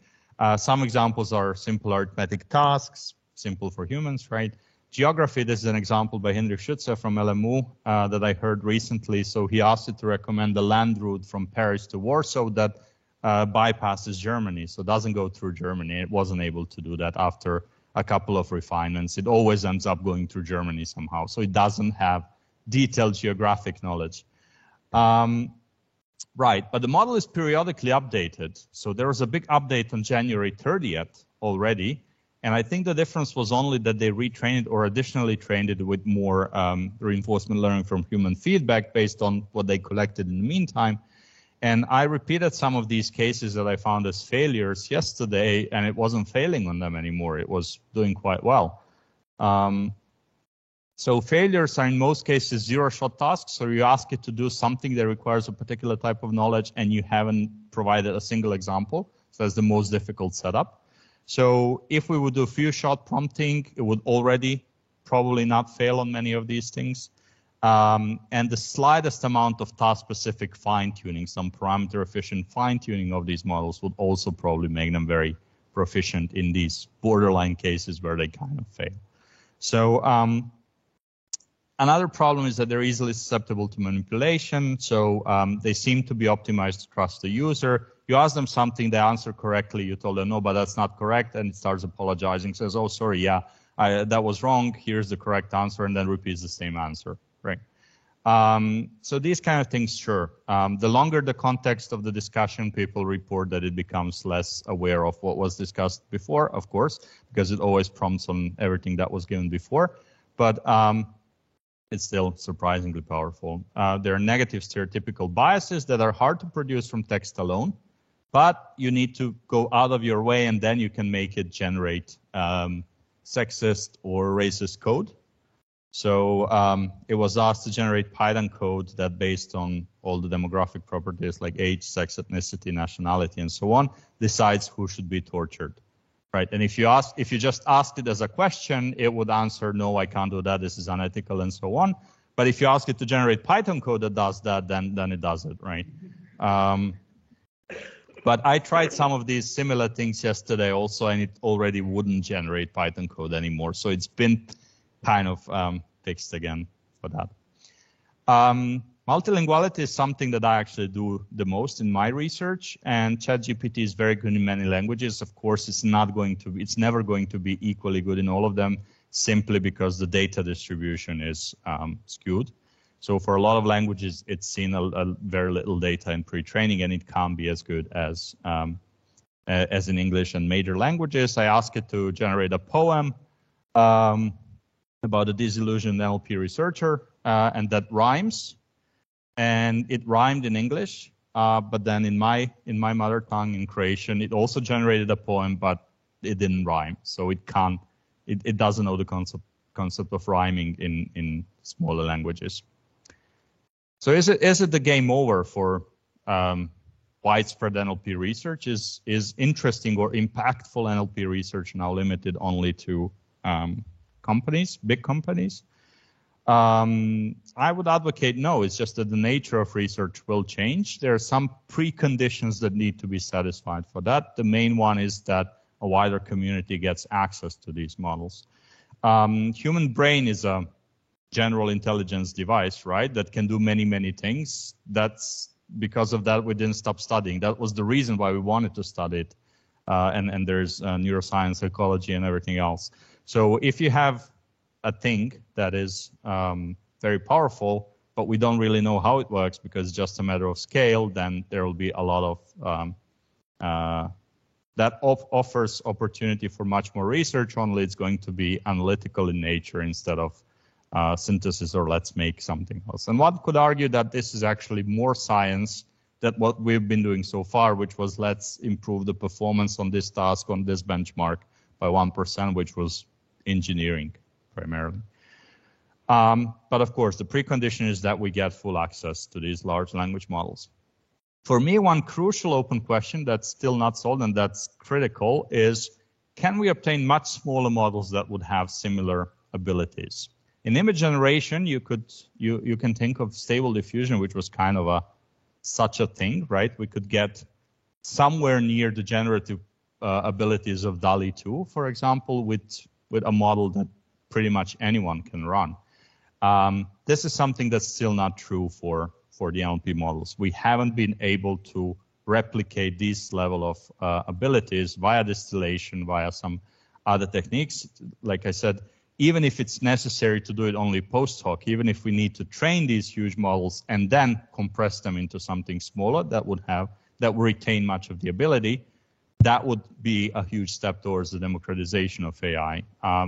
Some examples are simple arithmetic tasks, simple for humans, right? Geography, this is an example by Hinrich Schütze from LMU that I heard recently. So he asked it to recommend the land route from Paris to Warsaw that bypasses Germany, so doesn't go through Germany. It wasn't able to do that after a couple of refinements. It always ends up going through Germany somehow, so it doesn't have detailed geographic knowledge. Right, but the model is periodically updated. So there was a big update on January 30th already, And I think the difference was only that they retrained it or additionally trained it with more reinforcement learning from human feedback based on what they collected in the meantime. And I repeated some of these cases that I found as failures yesterday, and it wasn't failing on them anymore. It was doing quite well. So failures are in most cases zero-shot tasks. So you ask it to do something that requires a particular type of knowledge, and you haven't provided a single example. So that's the most difficult setup. So if we would do few-shot prompting, it would already probably not fail on many of these things. And the slightest amount of task-specific fine-tuning, some parameter-efficient fine-tuning of these models would also probably make them very proficient in these borderline cases where they kind of fail. So another problem is that they're easily susceptible to manipulation. So they seem to be optimized to trust the user. You ask them something, they answer correctly. You told them, no, but that's not correct. And it starts apologizing, says, oh, sorry, yeah, that was wrong. Here's the correct answer, and then repeats the same answer, right? So these kind of things, sure. The longer the context of the discussion, people report that it becomes less aware of what was discussed before, of course, because it always prompts on everything that was given before. But it's still surprisingly powerful. There are negative stereotypical biases that are hard to produce from text alone, but you need to go out of your way, and then you can make it generate sexist or racist code. So it was asked to generate Python code that, based on all the demographic properties like age, sex, ethnicity, nationality, and so on, decides who should be tortured, right? And if you just asked it as a question, it would answer, no, I can't do that, this is unethical, and so on. But if you ask it to generate Python code that does that, then it does it, right? But I tried some of these similar things yesterday also, and it already wouldn't generate Python code anymore. So it's been kind of fixed again for that. Multilinguality is something that I actually do the most in my research, and ChatGPT is very good in many languages. Of course, it's never going to be equally good in all of them, simply because the data distribution is skewed. So for a lot of languages, it's seen a very little data in pre-training, and it can't be as good as in English and major languages. I asked it to generate a poem about a disillusioned NLP researcher, and that rhymes. And it rhymed in English, but then in my mother tongue, in Croatian, it also generated a poem, but it didn't rhyme. So it doesn't know the concept of rhyming in smaller languages. So is it the game over for widespread NLP research? Is interesting or impactful NLP research now limited only to companies, big companies? I would advocate no. It's just that the nature of research will change. There are some preconditions that need to be satisfied for that. The main one is that a wider community gets access to these models. Human brain is a general intelligence device, right, that can do many, many things. That's because of that we didn't stop studying. That was the reason why we wanted to study it. And there's neuroscience, psychology, and everything else. So if you have a thing that is very powerful, but we don't really know how it works because it's just a matter of scale, then there will be a lot of that offers opportunity for much more research. Only it's going to be analytical in nature instead of synthesis or let's make something else. And one could argue that this is actually more science than what we've been doing so far, which was let's improve the performance on this task on this benchmark by 1%, which was engineering primarily. But of course, the precondition is that we get full access to these large language models. For me, one crucial open question that's still not solved and that's critical is, can we obtain much smaller models that would have similar abilities? In image generation, you can think of stable diffusion, which was kind of such a thing, right? We could get somewhere near the generative abilities of DALL-E 2, for example, with a model that pretty much anyone can run. This is something that's still not true for the NLP models. We haven't been able to replicate this level of abilities via distillation, via some other techniques. Like I said, even if it's necessary to do it only post hoc, even if we need to train these huge models and then compress them into something smaller that would retain much of the ability, that would be a huge step towards the democratization of AI.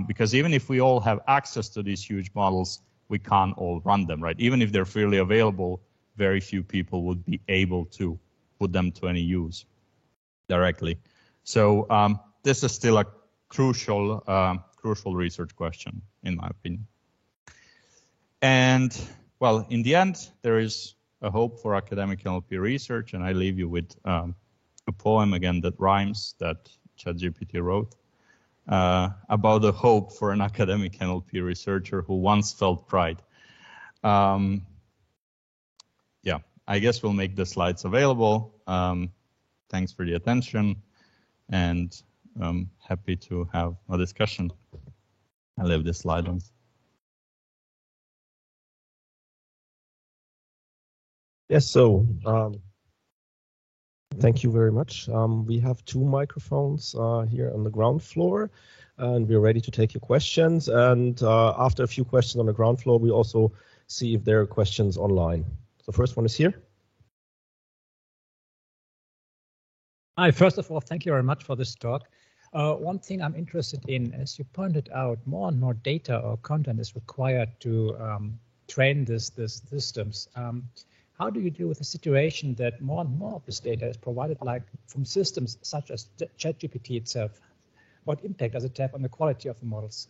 Because even if we all have access to these huge models, we can't all run them, right? Even if they're freely available, very few people would be able to put them to any use directly. So this is still a crucial research question, in my opinion. And well, in the end, there is a hope for academic NLP research, and I leave you with a poem again that rhymes that ChatGPT wrote about the hope for an academic NLP researcher who once felt pride. Yeah, I guess we'll make the slides available. Thanks for the attention, and I'm happy to have a discussion. I leave this slide on. Yes, so thank you very much. We have 2 microphones here on the ground floor, and we're ready to take your questions. And after a few questions on the ground floor, we also see if there are questions online. The first one is here. Hi, first of all, thank you very much for this talk. One thing I'm interested in, as you pointed out, more and more data or content is required to train these systems. How do you deal with the situation that more and more of this data is provided like from systems such as ChatGPT itself? What impact does it have on the quality of the models?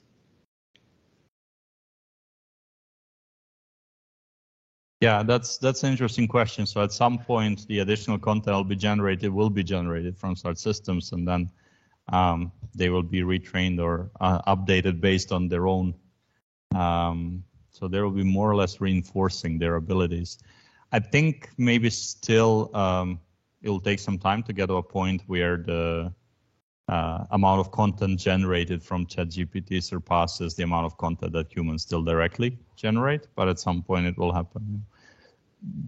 Yeah, that's an interesting question. So at some point, the additional content will be generated from such systems, and then they will be retrained or updated based on their own. So they will be more or less reinforcing their abilities. I think maybe still it will take some time to get to a point where the amount of content generated from ChatGPT surpasses the amount of content that humans still directly generate, but at some point it will happen.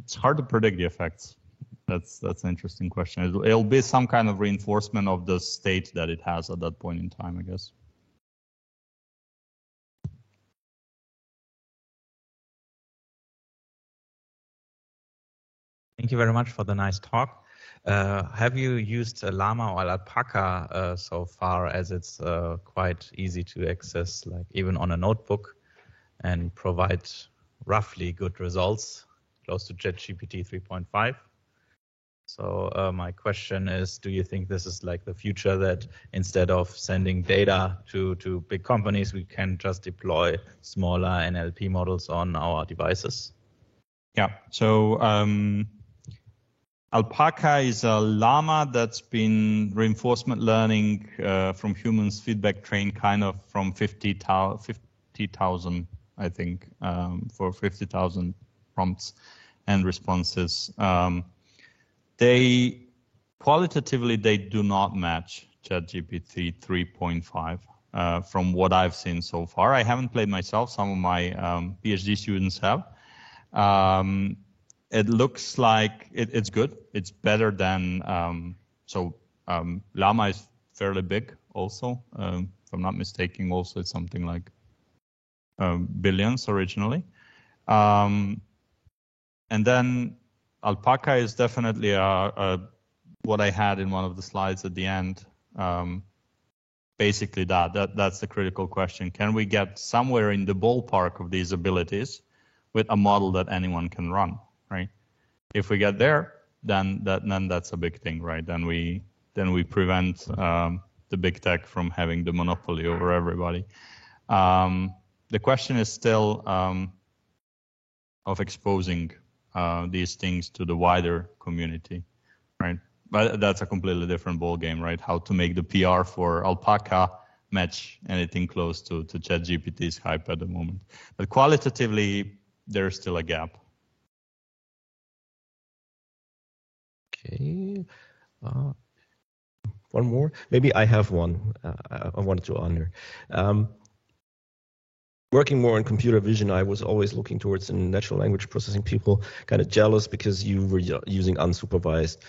It's hard to predict the effects. That's an interesting question. It'll be some kind of reinforcement of the state that it has at that point in time, I guess. Thank you very much for the nice talk. Have you used Llama or Alpaca so far, as it's quite easy to access, like even on a notebook, and provide roughly good results, close to ChatGPT 3.5? So my question is, do you think this is like the future, that instead of sending data to big companies, we can just deploy smaller NLP models on our devices? Yeah, so Alpaca is a llama that's been reinforcement learning from humans, feedback trained kind of from 50,000, I think, for 50,000 prompts and responses. They qualitatively, they do not match ChatGPT 3.5 from what I've seen so far. I haven't played myself. Some of my PhD students have. It looks like it's good. It's better than, Llama is fairly big also. If I'm not mistaken, also it's something like billions originally. And then Alpaca is definitely what I had in one of the slides at the end. Basically that's the critical question. Can we get somewhere in the ballpark of these abilities with a model that anyone can run, right? If we get there, then that's a big thing, right? Then we prevent the big tech from having the monopoly over everybody. The question is still of exposing these things to the wider community, right? But that's a completely different ballgame, right? How to make the PR for Alpaca match anything close to ChatGPT's hype at the moment. But qualitatively, there's still a gap. Okay. One more. Maybe I have one I wanted to honor. Working more in computer vision, I was always looking towards natural language processing. People kind of jealous because you were using unsupervised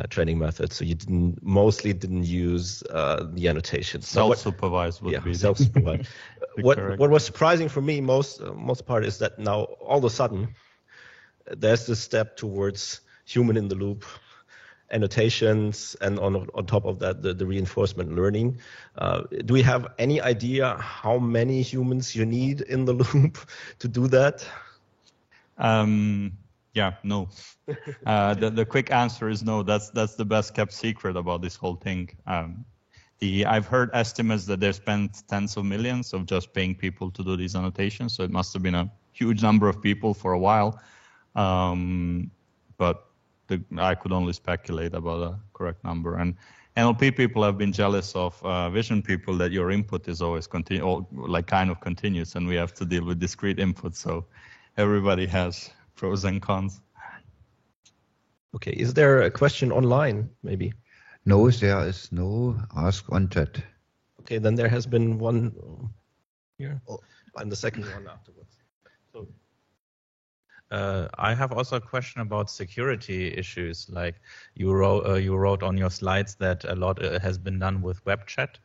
training methods, so you mostly didn't use the annotations. Self-supervised would be self-supervised. What was surprising for me most part is that now all of a sudden there's this step towards human in the loop annotations, and on top of that, the reinforcement learning. Do we have any idea how many humans you need in the loop to do that? Yeah, no. The quick answer is no. That's the best kept secret about this whole thing. I've heard estimates that they've spent tens of millions of just paying people to do these annotations. So it must have been a huge number of people for a while. But I could only speculate about a correct number. And NLP people have been jealous of vision people that your input is always kind of continuous, and we have to deal with discrete input. So everybody has pros and cons. Okay, is there a question online, maybe? No, there is no ask on chat. Okay, then there has been one here, and the second one afterwards. So. I have also a question about security issues. Like you wrote on your slides that a lot has been done with web chat.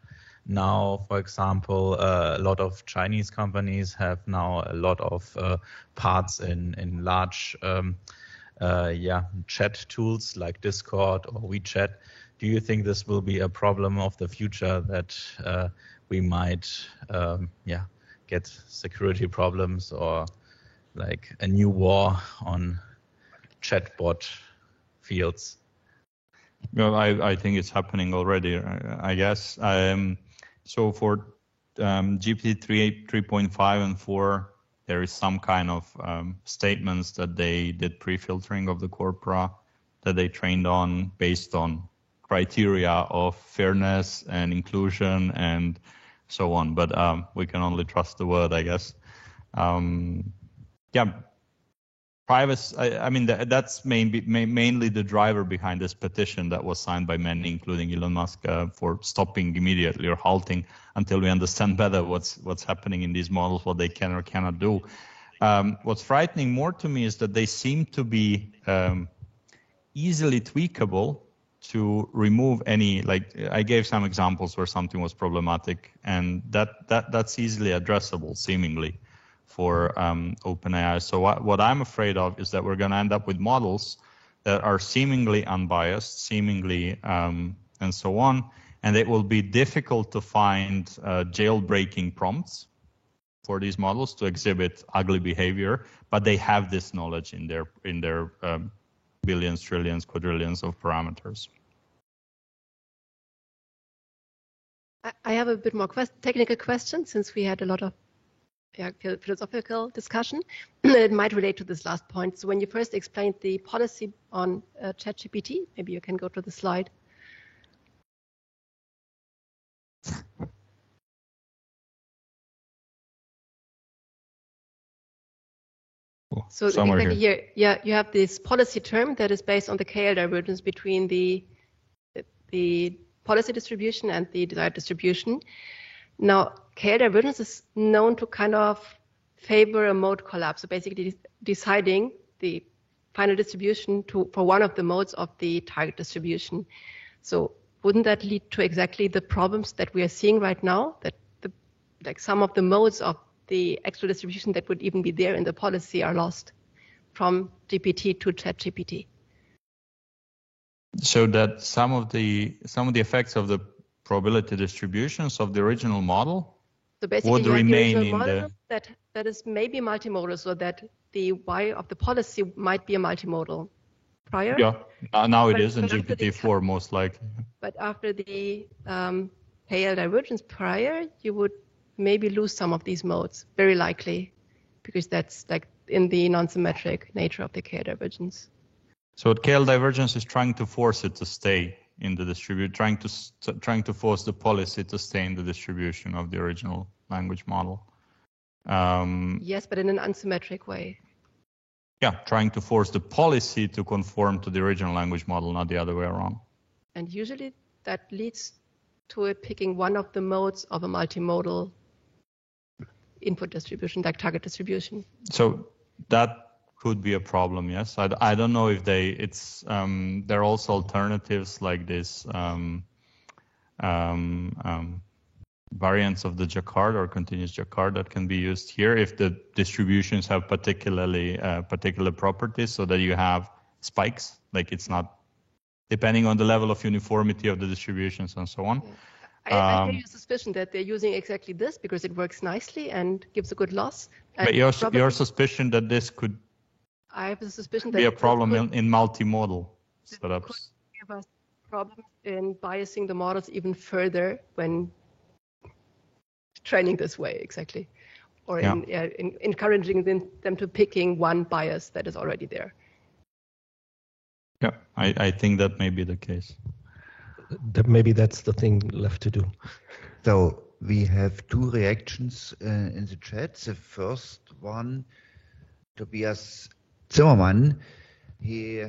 Now, for example, a lot of Chinese companies have now a lot of parts in large chat tools like Discord or WeChat. Do you think this will be a problem of the future, that we might get security problems, or like a new war on chatbot fields? Well, I think it's happening already, I guess. So for GPT 3.5 and 4, there is some kind of statements that they did pre-filtering of the corpora that they trained on based on criteria of fairness and inclusion and so on. But we can only trust the word, I guess. Privacy. I mean, that's mainly the driver behind this petition that was signed by many, including Elon Musk, for stopping immediately or halting until we understand better what's happening in these models, what they can or cannot do. What's frightening more to me is that they seem to be easily tweakable to remove any. Like I gave some examples where something was problematic, and that's easily addressable, seemingly, for OpenAI. So what I'm afraid of is that we're going to end up with models that are seemingly unbiased, seemingly and so on, and it will be difficult to find jailbreaking prompts for these models to exhibit ugly behavior, but they have this knowledge in their billions, trillions, quadrillions of parameters. I have a bit more technical question, since we had a lot of philosophical discussion. It might relate to this last point. So when you first explained the policy on ChatGPT, maybe you can go to the slide. So exactly here, you have this policy term that is based on the KL divergence between the policy distribution and the desired distribution. Now, KL divergence is known to kind of favor a mode collapse, so basically deciding the final distribution for one of the modes of the target distribution. So wouldn't that lead to exactly the problems that we are seeing right now, that some of the modes of the actual distribution that would even be there in the policy are lost from GPT to ChatGPT? So that some of the effects of the probability distributions of the original model would remain in the that is maybe multimodal, so that the Y of the policy might be a multimodal prior. Yeah, now it is in GPT-4 most likely. But after the KL divergence prior, you would maybe lose some of these modes, very likely, because that's like in the non-symmetric nature of the KL divergence. So KL divergence is trying to force it to stay in the distribution, trying to force the policy to stay in the distribution of the original language model. Yes, but in an unsymmetric way. Yeah, trying to force the policy to conform to the original language model, not the other way around. And usually that leads to it picking one of the modes of a multimodal input distribution, like target distribution. So that could be a problem, yes. I don't know if there are also alternatives like this variants of the Jacquard or continuous Jacquard that can be used here if the distributions have particular properties, so that you have spikes, like it's not depending on the level of uniformity of the distributions and so on. I have a suspicion that they're using exactly this because it works nicely and gives a good loss. But your suspicion that this could I have a suspicion that be a problem in multimodal setups. Could give us problems in biasing the models even further when training this way, exactly. Or in encouraging them to picking one bias that is already there. Yeah, I think that may be the case. Maybe that's the thing left to do. So we have two reactions in the chat. The first one, Tobias Zimmermann, he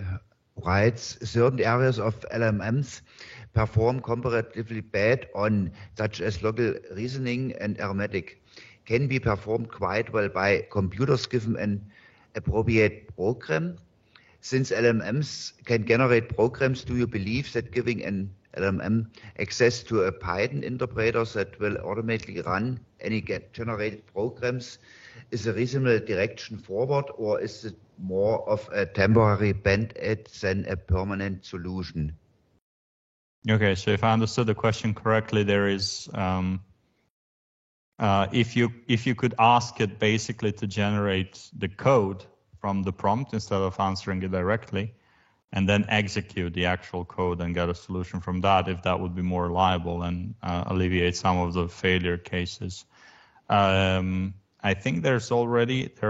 writes, certain areas of LLMs perform comparatively bad on, such as local reasoning and arithmetic, can be performed quite well by computers given an appropriate program. Since LLMs can generate programs, do you believe that giving an LLM access to a Python interpreter that will automatically run any generated programs is a reasonable direction forward, or is it more of a temporary band-aid than a permanent solution? Okay, so if I understood the question correctly, there is if you could ask it basically to generate the code from the prompt instead of answering it directly, and then execute the actual code and get a solution from that, if that would be more reliable and alleviate some of the failure cases. I think there are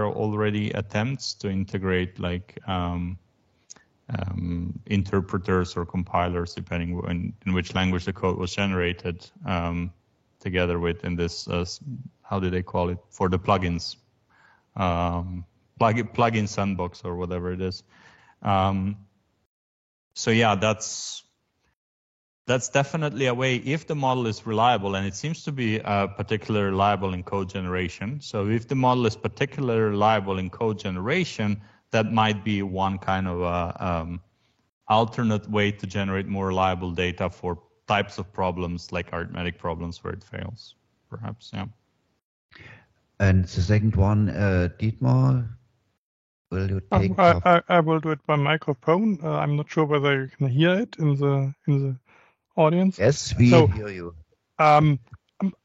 already attempts to integrate like interpreters or compilers, depending in which language the code was generated, together with in this how do they call it, for the plugins, plugin sandbox or whatever it is. So yeah, that's definitely a way if the model is reliable, and it seems to be particularly reliable in code generation. So if the model is particularly reliable in code generation, that might be one kind of alternate way to generate more reliable data for types of problems like arithmetic problems where it fails, perhaps. Yeah. And the second one, Dietmar, will you take? I will do it by microphone. I'm not sure whether you can hear it in the audience. Yes, we hear you. I'm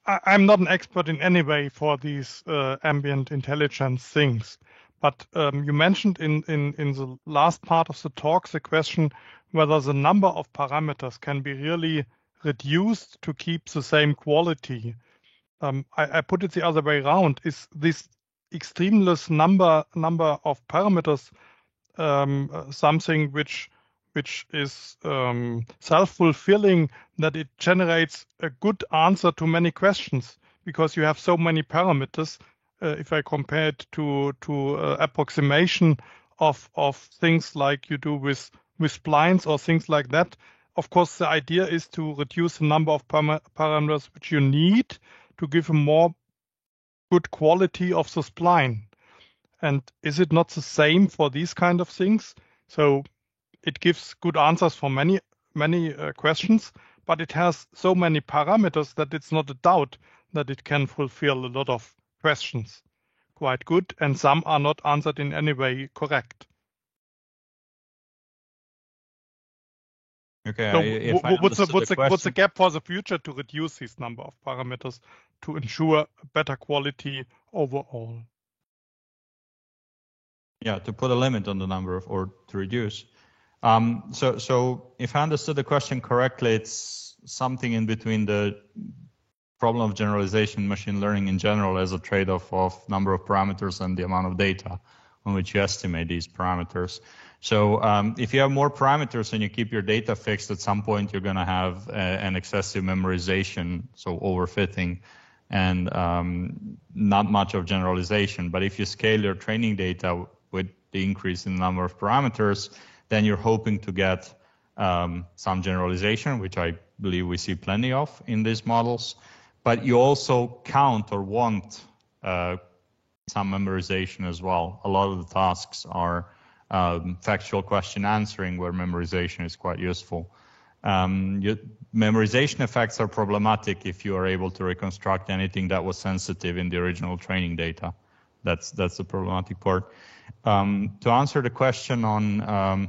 not an expert in any way for these ambient intelligence things, but you mentioned in the last part of the talk the question whether the number of parameters can be really reduced to keep the same quality. I put it the other way around. Is this extremeless number of parameters something which is self-fulfilling, that it generates a good answer to many questions because you have so many parameters? If I compare it to approximation of things like you do with splines or things like that, of course the idea is to reduce the number of parameters which you need to give a more good quality of the spline. And is it not the same for these kind of things? So it gives good answers for many questions, but it has so many parameters that it's not a doubt that it can fulfill a lot of questions quite good, and some are not answered in any way correct. Okay. So what's the gap for the future to reduce this number of parameters to ensure better quality overall? Yeah, to put a limit on the number of, or to reduce. So if I understood the question correctly, it's something in between the problem of generalization, machine learning in general, as a trade-off of number of parameters and the amount of data on which you estimate these parameters. So if you have more parameters and you keep your data fixed, at some point you're going to have an excessive memorization, so overfitting, and not much of generalization. But if you scale your training data with the increase in the number of parameters, then you're hoping to get some generalization, which I believe we see plenty of in these models. But you also count or want some memorization as well. A lot of the tasks are factual question answering, where memorization is quite useful. Memorization effects are problematic if you are able to reconstruct anything that was sensitive in the original training data. That's the problematic part. To answer the question on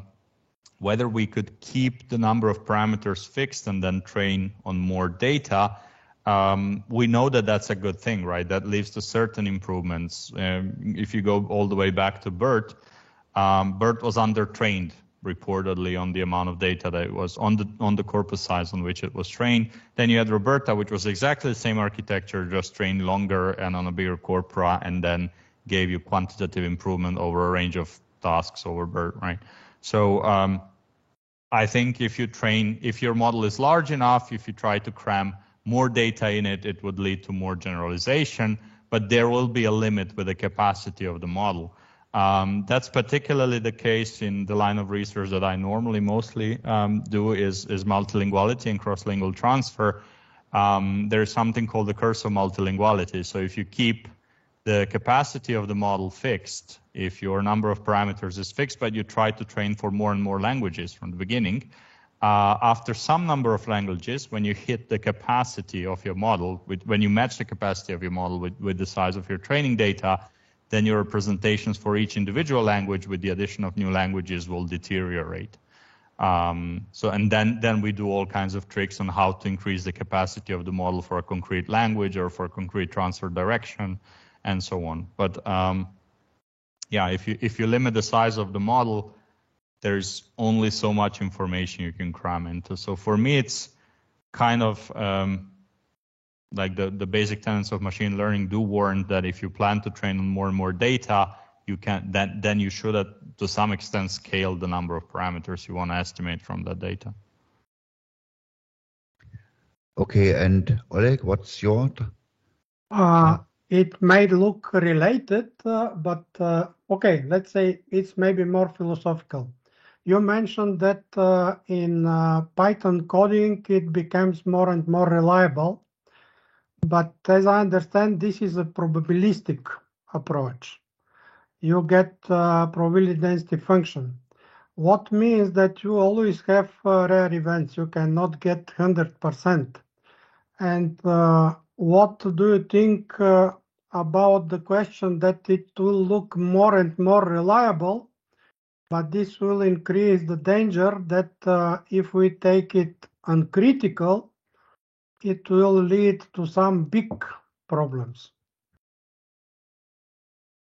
whether we could keep the number of parameters fixed and then train on more data. We know that that's a good thing, right? That leads to certain improvements. If you go all the way back to BERT, BERT was undertrained reportedly on the amount of data that it was on the corpus size on which it was trained. Then you had Roberta, which was exactly the same architecture, just trained longer and on a bigger corpora, and then gave you quantitative improvement over a range of tasks over BERT, right? So I think if your model is large enough, if you try to cram more data in it, it would lead to more generalization, but there will be a limit with the capacity of the model. That's particularly the case in the line of research that I normally mostly do is multilinguality and cross-lingual transfer. There's something called the curse of multilinguality. So if you keep the capacity of the model fixed, if your number of parameters is fixed, but you try to train for more and more languages from the beginning, after some number of languages, when you hit the capacity of your model, when you match the capacity of your model with the size of your training data, then your representations for each individual language with the addition of new languages will deteriorate. And then we do all kinds of tricks on how to increase the capacity of the model for a concrete language or for a concrete transfer direction and so on. But yeah, if you limit the size of the model, there's only so much information you can cram into. So for me, it's kind of like the basic tenets of machine learning do warrant that if you plan to train on more and more data, you can then you should to some extent scale the number of parameters you want to estimate from that data. Okay, and Oleg, what's your? It may look related, but okay, let's say it's maybe more philosophical. You mentioned that in Python coding, it becomes more and more reliable. But as I understand, this is a probabilistic approach. You get probability density function. What means that you always have rare events. You cannot get 100%. And what do you think about the question that it will look more and more reliable, but this will increase the danger that if we take it uncritical, it will lead to some big problems.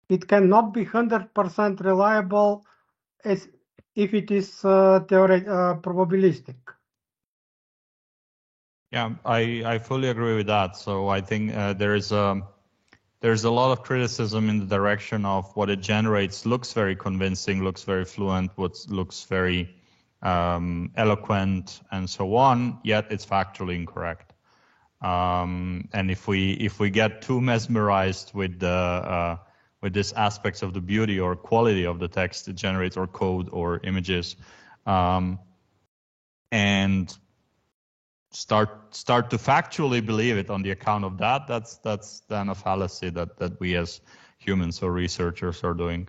It cannot be 100% reliable as if it is probabilistic. Yeah, I fully agree with that. So I think there's a lot of criticism in the direction of what it generates looks very convincing, looks very fluent, looks very eloquent, and so on. Yet it's factually incorrect. And if we get too mesmerized with these aspects of the beauty or quality of the text it generates, or code or images, and start to factually believe it on the account of that, that's then a fallacy that we as humans or researchers are doing.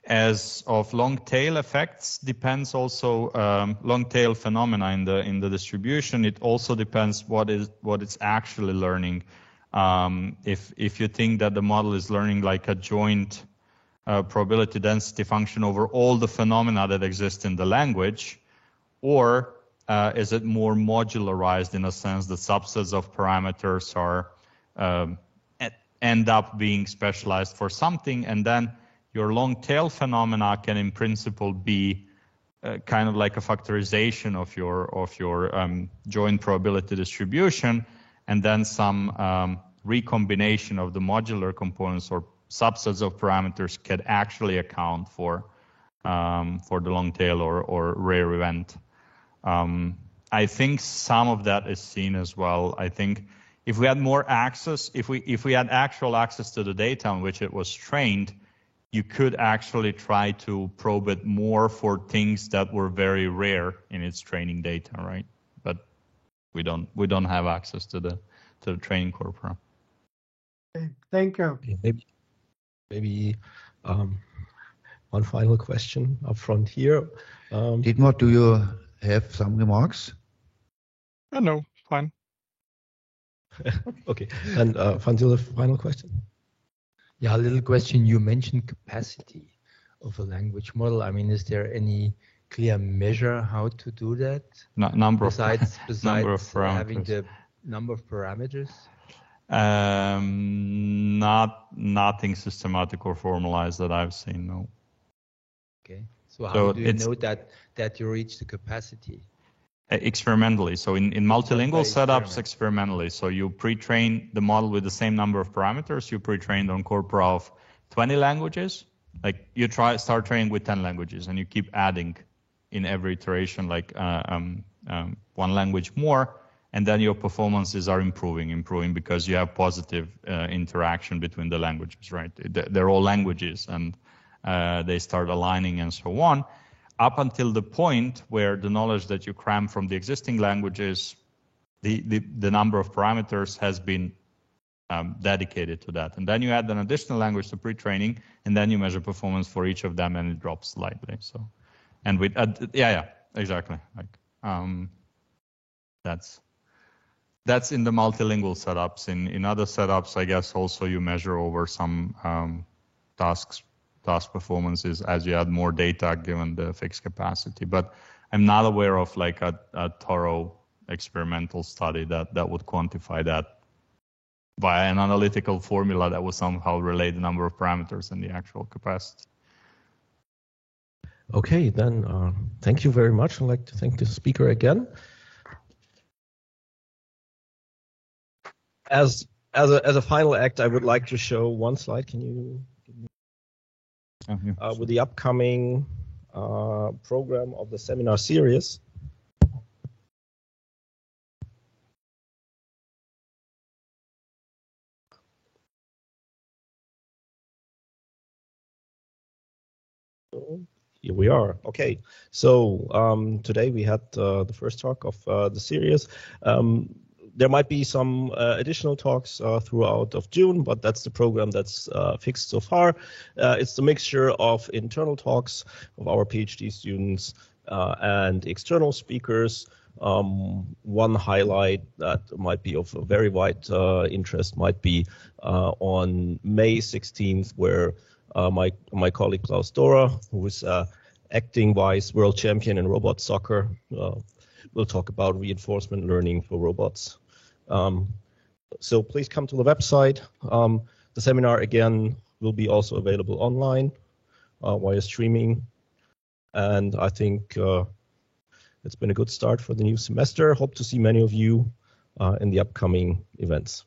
As of long tail effects depends also long tail phenomena in the distribution. It also depends what it's actually learning. If you think that the model is learning like a joint probability density function over all the phenomena that exist in the language, or is it more modularized in a sense that subsets of parameters are end up being specialized for something, and then your long tail phenomena can in principle be kind of like a factorization of your joint probability distribution, and then some recombination of the modular components or subsets of parameters can actually account for the long tail or rare event. I think some of that is seen as well. I think if we had more access, if we had actual access to the data on which it was trained, you could actually try to probe it more for things that were very rare in its training data, right? But we don't have access to the training corpora. Thank you. Maybe one final question up front here. Dietmar, do you have some remarks? No, fine. Okay, and Franzil, the final question. Yeah, a little question. You mentioned capacity. of a language model? I mean, is there any clear measure how to do that? Number besides number of parameters. Having the number of parameters? Nothing systematic or formalized that I've seen. No. Okay. So how do you know that you reach the capacity? Experimentally. So in multilingual setups, experimentally. So you pre-train the model with the same number of parameters. You pre-trained on corpora of 20 languages. Like you start training with 10 languages, and you keep adding in every iteration, like one language more, and then your performances are improving because you have positive interaction between the languages, right? They're all languages, and they start aligning and so on, up until the point where the knowledge that you cram from the existing languages, the number of parameters has been dedicated to that. And then you add an additional language to pre-training, and then you measure performance for each of them, and it drops slightly. So, and with yeah, exactly. Like that's in the multilingual setups. In other setups, I guess also you measure over some task performances as you add more data given the fixed capacity. But I'm not aware of like a thorough experimental study that would quantify that by an analytical formula that would somehow relate the number of parameters and the actual capacity. Okay, then thank you very much. I'd like to thank the speaker again. As a final act, I would like to show one slide. Can you give me, with the upcoming program of the seminar series. Here we are. Okay, so today we had the first talk of the series. There might be some additional talks throughout of June, but that's the program that's fixed so far. It's the mixture of internal talks of our PhD students and external speakers. One highlight that might be of a very wide interest might be on May 16th, where my colleague Klaus Dora, who is acting vice world champion in robot soccer, will talk about reinforcement learning for robots. So please come to the website. The seminar again will be also available online via streaming. And I think it's been a good start for the new semester. Hope to see many of you in the upcoming events.